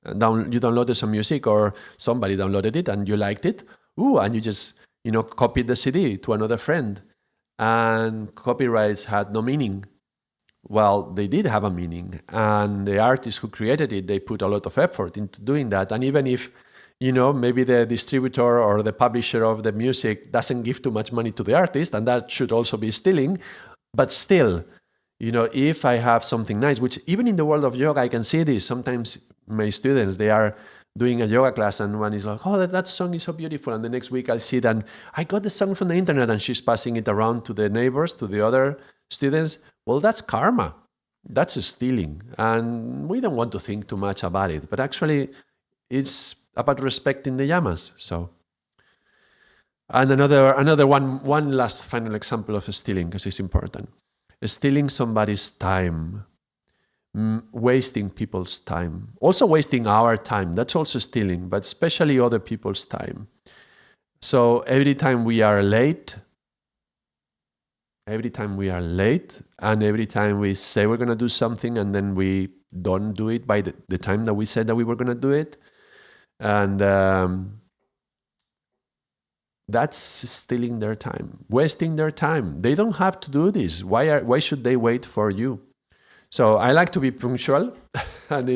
You downloaded some music, or somebody downloaded it and you liked it. And you just copied the CD to another friend. And copyrights had no meaning. Well, they did have a meaning. And the artists who created it, they put a lot of effort into doing that. And even if maybe the distributor or the publisher of the music doesn't give too much money to the artist, and that should also be stealing. But still, if I have something nice, which even in the world of yoga, I can see this. Sometimes my students, they are doing a yoga class, and one is like, oh, that song is so beautiful. And the next week I'll see that I got the song from the internet, and she's passing it around to the neighbors, to the other students. Well, that's karma. that's stealing. And we don't want to think too much about it. But actually, it's about respecting the yamas. So, and another one last final example of stealing, because it's important. Stealing somebody's time, wasting people's time, also wasting our time. That's also stealing, but especially other people's time. So every time we are late, and every time we say we're going to do something and then we don't do it by the time that we said that we were going to do it, and that's stealing their time, wasting their time. They don't have to do this. Why should they wait for you? So I like to be punctual, and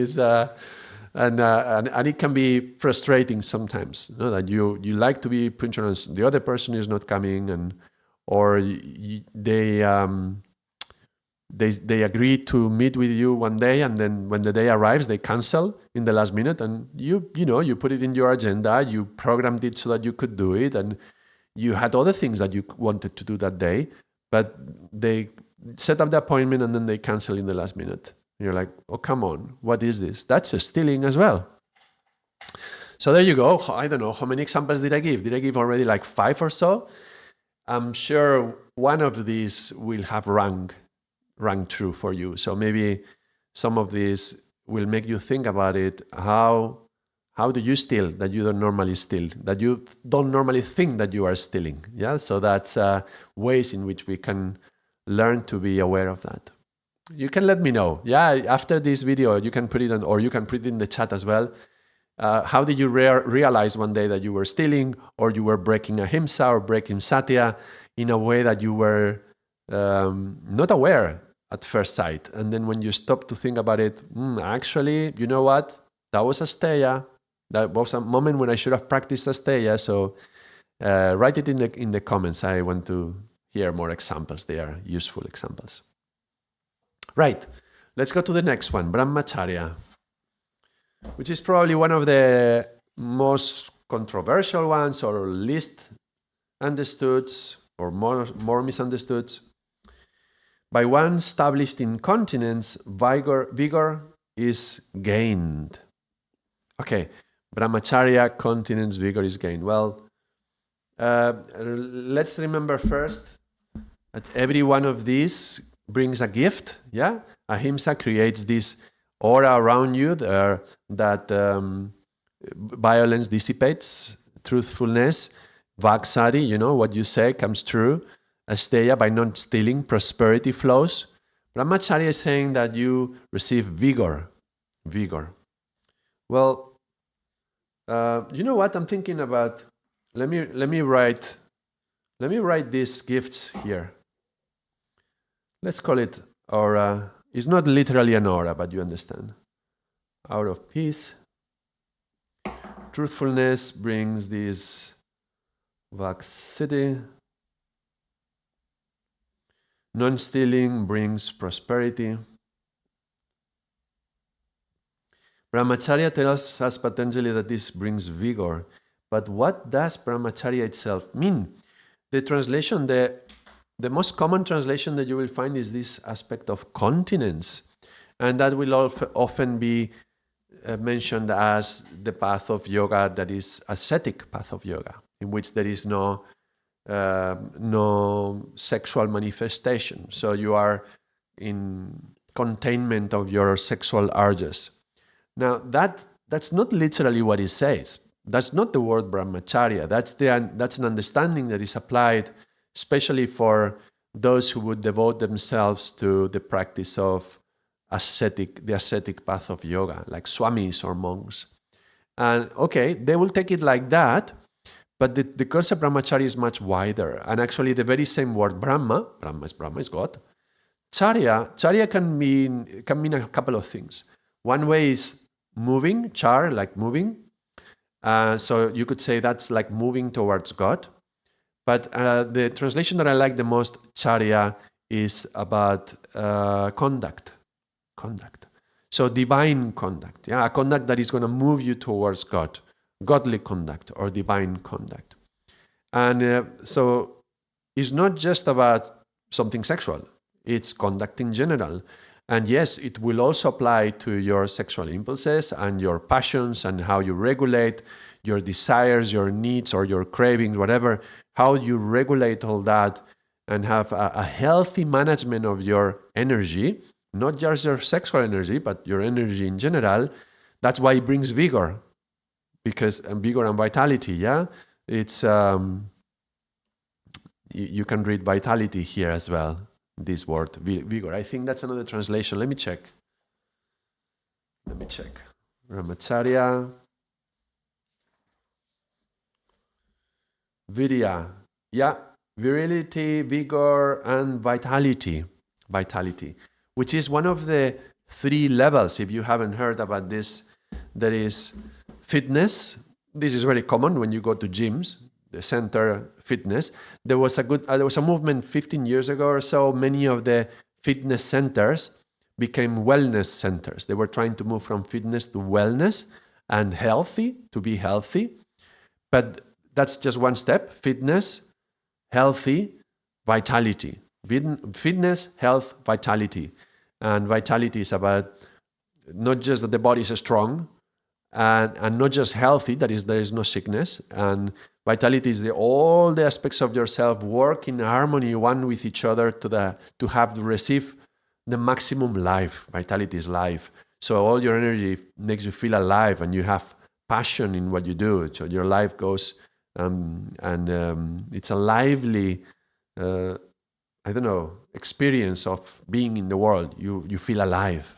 and it can be frustrating sometimes, that you like to be punctual and the other person is not coming, or they agree to meet with you one day, and then when the day arrives, they cancel in the last minute, and you put it in your agenda, you programmed it so that you could do it, and you had other things that you wanted to do that day, but they set up the appointment and then they cancel in the last minute. You're like, oh, come on, what is this? That's a stealing as well. So there you go. I don't know, how many examples did I give? Did I give already like 5 or so? I'm sure one of these will have rang true for you. So maybe some of these will make you think about it. How do you steal that you don't normally steal, that you don't normally think that you are stealing? Yeah, so that's ways in which we can learn to be aware of that. You can let me know. Yeah, after this video, you can put it on, or you can put it in the chat as well. How did you realize one day that you were stealing, or you were breaking ahimsa or breaking satya in a way that you were not aware at first sight? And then when you stop to think about it, actually, you know what? That was asteya. That was a moment when I should have practiced asteya. So write it in the comments. I want to hear more examples. They are useful examples. Right. Let's go to the next one, brahmacharya, which is probably one of the most controversial ones, or least understood, or more misunderstood. By one established in continence, vigor is gained. Okay, brahmacharya, continence, vigor is gained. Well, let's remember first that every one of these brings a gift. Yeah, ahimsa creates this aura around you that violence dissipates. Truthfulness, vaksari, what you say comes true. Asteya, by not stealing, prosperity flows. Brahmacharya is saying that you receive vigor. Well, you know what I'm thinking about? Let me write these gifts here. Let's call it aura. It's not literally an aura, but you understand. Aura of peace. Truthfulness brings this vaksiti. Non-stealing brings prosperity. Brahmacharya tells us, Patanjali, that this brings vigor. But what does brahmacharya itself mean? The translation, the most common translation that you will find is this aspect of continence. And that will often be mentioned as the path of yoga that is ascetic path of yoga, in which there is no sexual manifestation. So you are in containment of your sexual urges. Now, that's not literally what it says. That's not the word brahmacharya. That's an understanding that is applied especially for those who would devote themselves to the practice of the ascetic path of yoga, like swamis or monks. And okay, they will take it like that, but the concept brahmacharya is much wider. And actually the very same word Brahma is God. Charya can mean a couple of things. One way is moving, like moving. So you could say that's like moving towards God. But the translation that I like the most, charya, is about conduct. So divine conduct, a conduct that is going to move you towards God, godly conduct or divine conduct. And so it's not just about something sexual, it's conduct in general. And yes, it will also apply to your sexual impulses and your passions and how you regulate your desires, your needs, or your cravings, whatever, how you regulate all that and have a healthy management of your energy, not just your sexual energy, but your energy in general. That's why it brings vigor, because vigor and vitality, yeah? It's, you can read vitality here as well, this word, vigor. I think that's another translation. Let me check. Brahmacharya. Virya. Yeah, virility, vigor, and vitality. Vitality, which is one of the 3 levels. If you haven't heard about this, there is fitness. This is very common when you go to gyms, the center fitness. There was a movement 15 years ago or so. Many of the fitness centers became wellness centers. They were trying to move from fitness to wellness and healthy, to be healthy. But that's just one step: fitness, healthy, vitality. Fitness, health, vitality. And vitality is about not just that the body is strong and not just healthy, that is, there is no sickness. And vitality is all the aspects of yourself work in harmony, one with each other, to receive the maximum life. Vitality is life. So all your energy makes you feel alive and you have passion in what you do. So your life goes, it's a lively, experience of being in the world. You feel alive.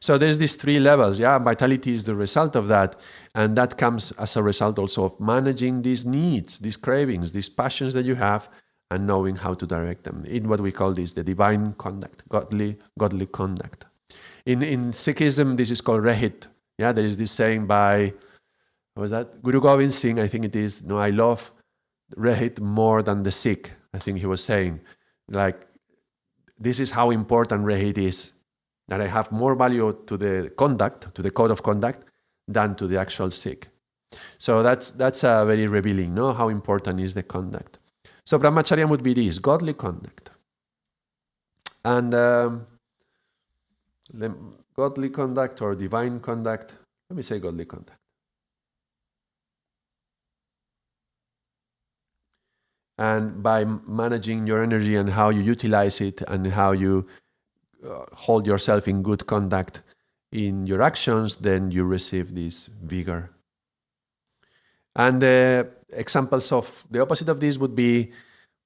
So there's these 3 levels. Yeah, vitality is the result of that. And that comes as a result also of managing these needs, these cravings, these passions that you have, and knowing how to direct them in what we call this, the divine conduct, godly conduct. In Sikhism, this is called Rehit. Yeah, there is this saying by, what was that? Guru Gobind Singh, I think it is. No, I love Rehit more than the Sikh. I think he was saying, like, this is how important Rehit is. That I have more value to the conduct, to the code of conduct, than to the actual Sikh. So that's very revealing, no? How important is the conduct. So Brahmacharya would be this, godly conduct. And godly conduct or divine conduct, let me say godly conduct. And by managing your energy and how you utilize it and how you hold yourself in good conduct in your actions, then you receive this vigor. And the examples of the opposite of this would be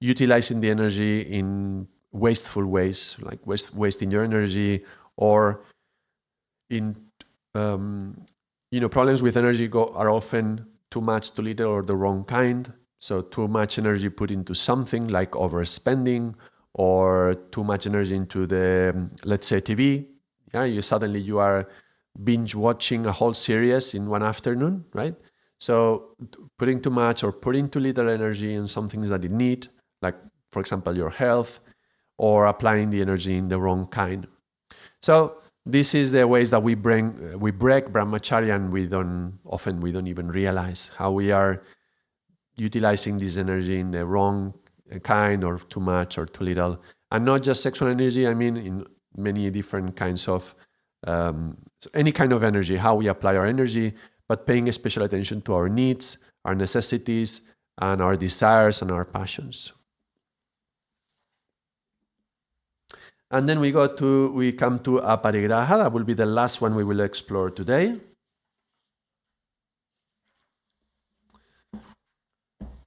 utilizing the energy in wasteful ways, like wasting your energy, or in problems with energy are often too much, too little, or the wrong kind. So too much energy put into something like overspending, or too much energy into the, let's say, TV. Yeah, you are binge watching a whole series in one afternoon, right? So putting too much or putting too little energy in some things that you need, like, for example, your health, or applying the energy in the wrong kind. So this is the ways that we break brahmacharya, and we don't even realize how we are utilizing this energy in the wrong kind, or too much or too little. And not just sexual energy, I mean in many different kinds of any kind of energy, how we apply our energy, but paying special attention to our needs, our necessities, and our desires and our passions. And then we come to aparigraha. That will be the last one we will explore today.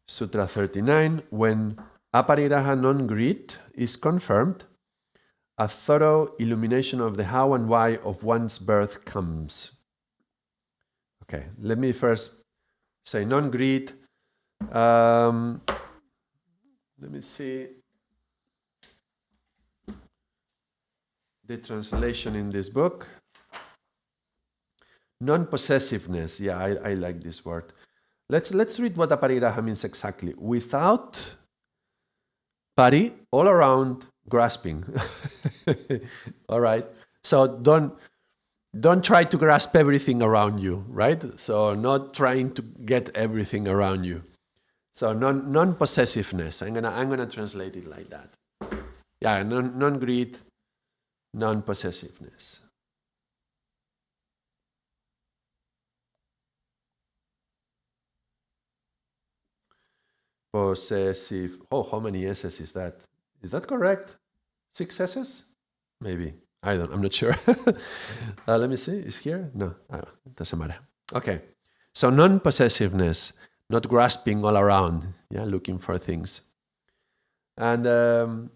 Sutra 39. When aparigraha non-greed is confirmed, a thorough illumination of the how and why of one's birth comes. Okay, let me first say non-greed. Let me see the translation in this book. Non-possessiveness. Yeah, I like this word. Let's read what aparigraha means exactly. Without pari, all around grasping. All right. So don't try to grasp everything around you, right? So not trying to get everything around you. So non-possessiveness. I'm gonna translate it like that. Yeah, non-greed. non-possessiveness. Possessive. Oh, how many S's is that? Is that correct? 6 S's? Maybe. I'm not sure. Let me see. Is here? No, it doesn't matter. Okay. So non-possessiveness, not grasping all around, yeah, looking for things. And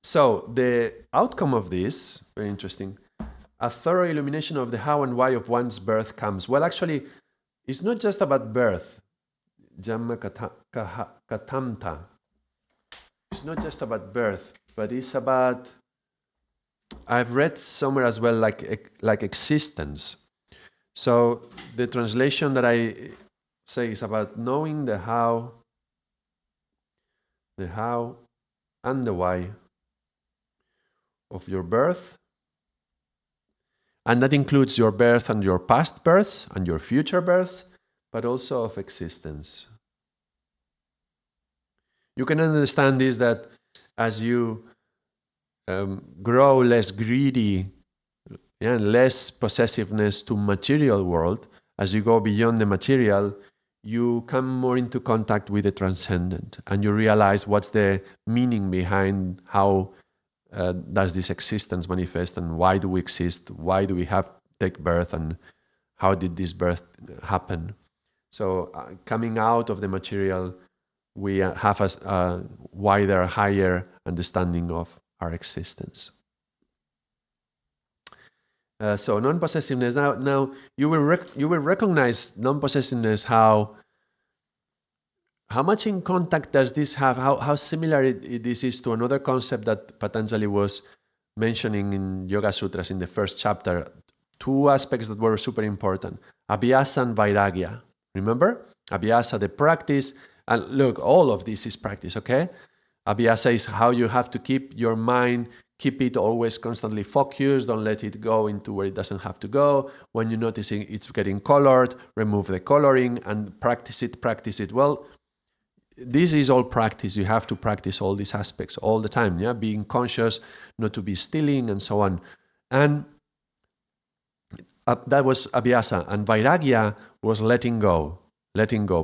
so the outcome of this, very interesting, a thorough illumination of the how and why of one's birth comes. Well, actually, it's not just about birth. Jamma katamta. It's not just about birth, but it's about, I've read somewhere as well, like existence. So the translation that I say is about knowing the how and the why of your birth. And that includes your birth and your past births and your future births, but also of existence. You can understand this, that as you grow less greedy, yeah, less possessiveness to material world, as you go beyond the material, you come more into contact with the transcendent, and you realize what's the meaning behind how does this existence manifest, and why do we exist, why do we take birth, and how did this birth happen. So coming out of the material, we have a wider, higher understanding of our existence. So non-possessiveness. Now you will recognize non-possessiveness. How much in contact does this have? How similar this is to another concept that Patanjali was mentioning in Yoga Sutras in the first chapter. Two aspects that were super important: abhyasa and vairagya. Remember, abhyasa, the practice, and look, all of this is practice. Okay, abhyasa is how you have to keep your mind. Keep it always constantly focused. Don't let it go into where it doesn't have to go. When you're noticing it's getting colored, remove the coloring and practice it. Well, this is all practice. You have to practice all these aspects all the time. Yeah, being conscious, not to be stealing, and so on. And that was abhyasa. And vairagya was letting go,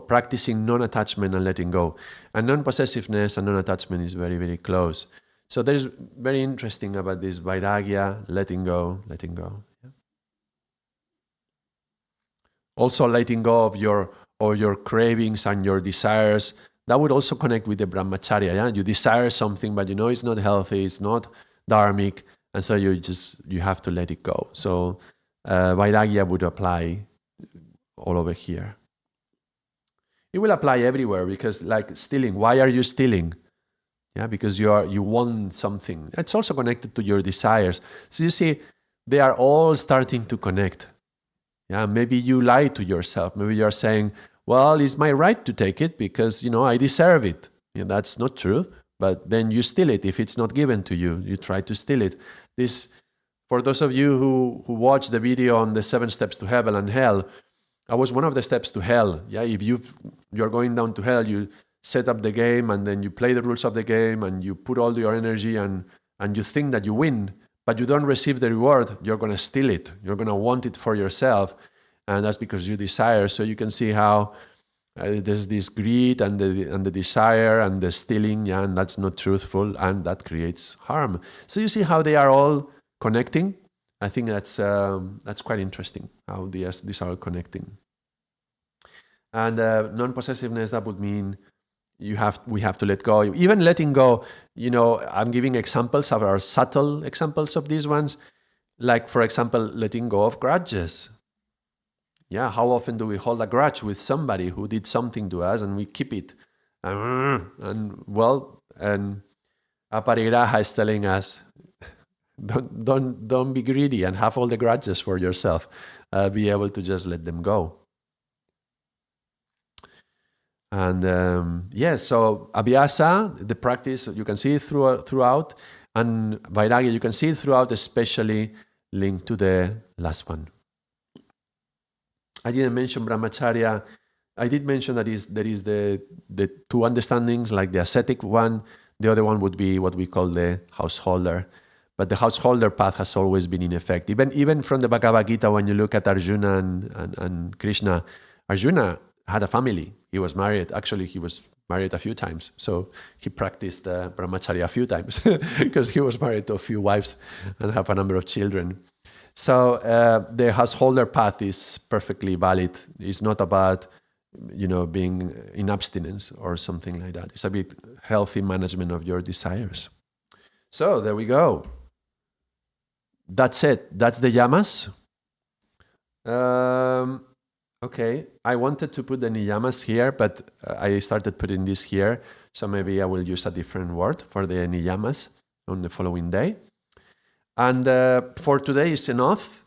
practicing non-attachment and letting go. And non-possessiveness and non-attachment is very, very close. So there's very interesting about this vairagya, letting go. Yeah. Also letting go of your cravings and your desires. That would also connect with the brahmacharya. Yeah? You desire something, but you know it's not healthy, it's not dharmic, and so you have to let it go. So vairagya would apply all over here. It will apply everywhere, because like stealing, why are you stealing? Yeah, because you want something. It's also connected to your desires. So you see, they are all starting to connect. Yeah, maybe you lie to yourself. Maybe you're saying, well, it's my right to take it because, I deserve it. Yeah, that's not true. But then you steal it. If it's not given to you, you try to steal it. This, for those of you who watched the video on the 7 steps to heaven and hell, I was one of the steps to hell. Yeah, if you're going down to hell, you set up the game and then you play the rules of the game and you put all your energy and you think that you win, but you don't receive the reward, you're going to steal it. You're going to want it for yourself. And that's because you desire. So you can see how there's this greed and the desire and the stealing, yeah, and that's not truthful, and that creates harm. So you see how they are all connecting. I think that's quite interesting how these are all connecting. And non-possessiveness, that would mean we have to let go. Even letting go, I'm giving examples of our subtle examples of these ones. Like, for example, letting go of grudges. Yeah, how often do we hold a grudge with somebody who did something to us and we keep it? And Aparigraha is telling us, don't be greedy and have all the grudges for yourself. Be able to just let them go. And so abhyasa, the practice, you can see it throughout, and vairagya, you can see it throughout, especially linked to the last one. I didn't mention brahmacharya. I did mention that there is the 2 understandings, like the ascetic one, The other one would be what we call the householder. But the householder path has always been in effect. Even from the Bhagavad Gita, when you look at Arjuna and Krishna, Arjuna had a family. He was married. Actually, he was married a few times. So he practiced brahmacharya a few times because he was married to a few wives and have a number of children. So the householder path is perfectly valid. It's not about being in abstinence or something like that. It's a bit healthy management of your desires. So there we go. That's it. That's the yamas. Okay, I wanted to put the niyamas here, but I started putting this here. So maybe I will use a different word for the niyamas on the following day. And for today is enough.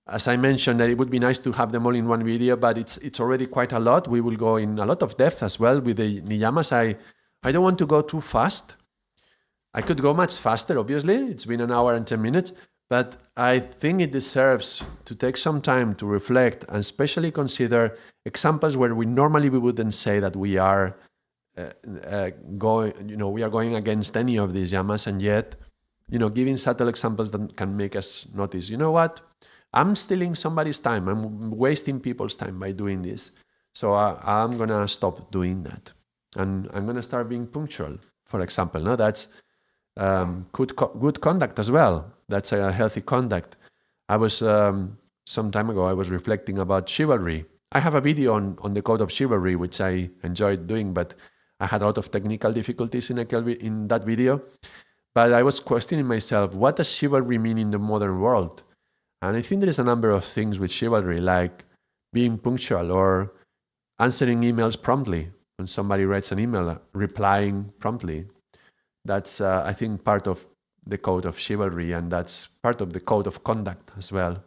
As I mentioned, it would be nice to have them all in one video, but it's already quite a lot. We will go in a lot of depth as well with the niyamas. I don't want to go too fast. I could go much faster, obviously. It's been an hour and 10 minutes. But I think it deserves to take some time to reflect and especially consider examples where we wouldn't say that we are going against any of these yamas, and yet, giving subtle examples that can make us notice, you know what? I'm stealing somebody's time. I'm wasting people's time by doing this. So I'm going to stop doing that. And I'm going to start being punctual, for example. No, that's good conduct as well. That's a healthy conduct. I was, some time ago, I was reflecting about chivalry. I have a video on the code of chivalry, which I enjoyed doing, but I had a lot of technical difficulties in that video. But I was questioning myself, what does chivalry mean in the modern world? And I think there is a number of things with chivalry, like being punctual or answering emails promptly. When somebody writes an email, replying promptly. That's, I think, part of the code of chivalry, and that's part of the code of conduct as well.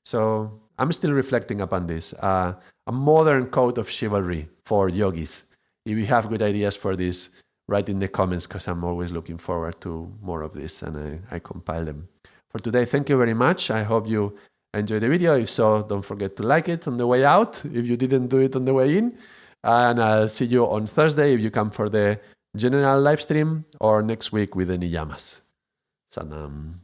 So I'm still reflecting upon this. A modern code of chivalry for yogis. If you have good ideas for this, write in the comments, because I'm always looking forward to more of this, and I compile them. For today, thank you very much. I hope you enjoyed the video. If so, don't forget to like it on the way out, if you didn't do it on the way in. And I'll see you on Thursday if you come for the general live stream, or next week with the niyamas. Sanam.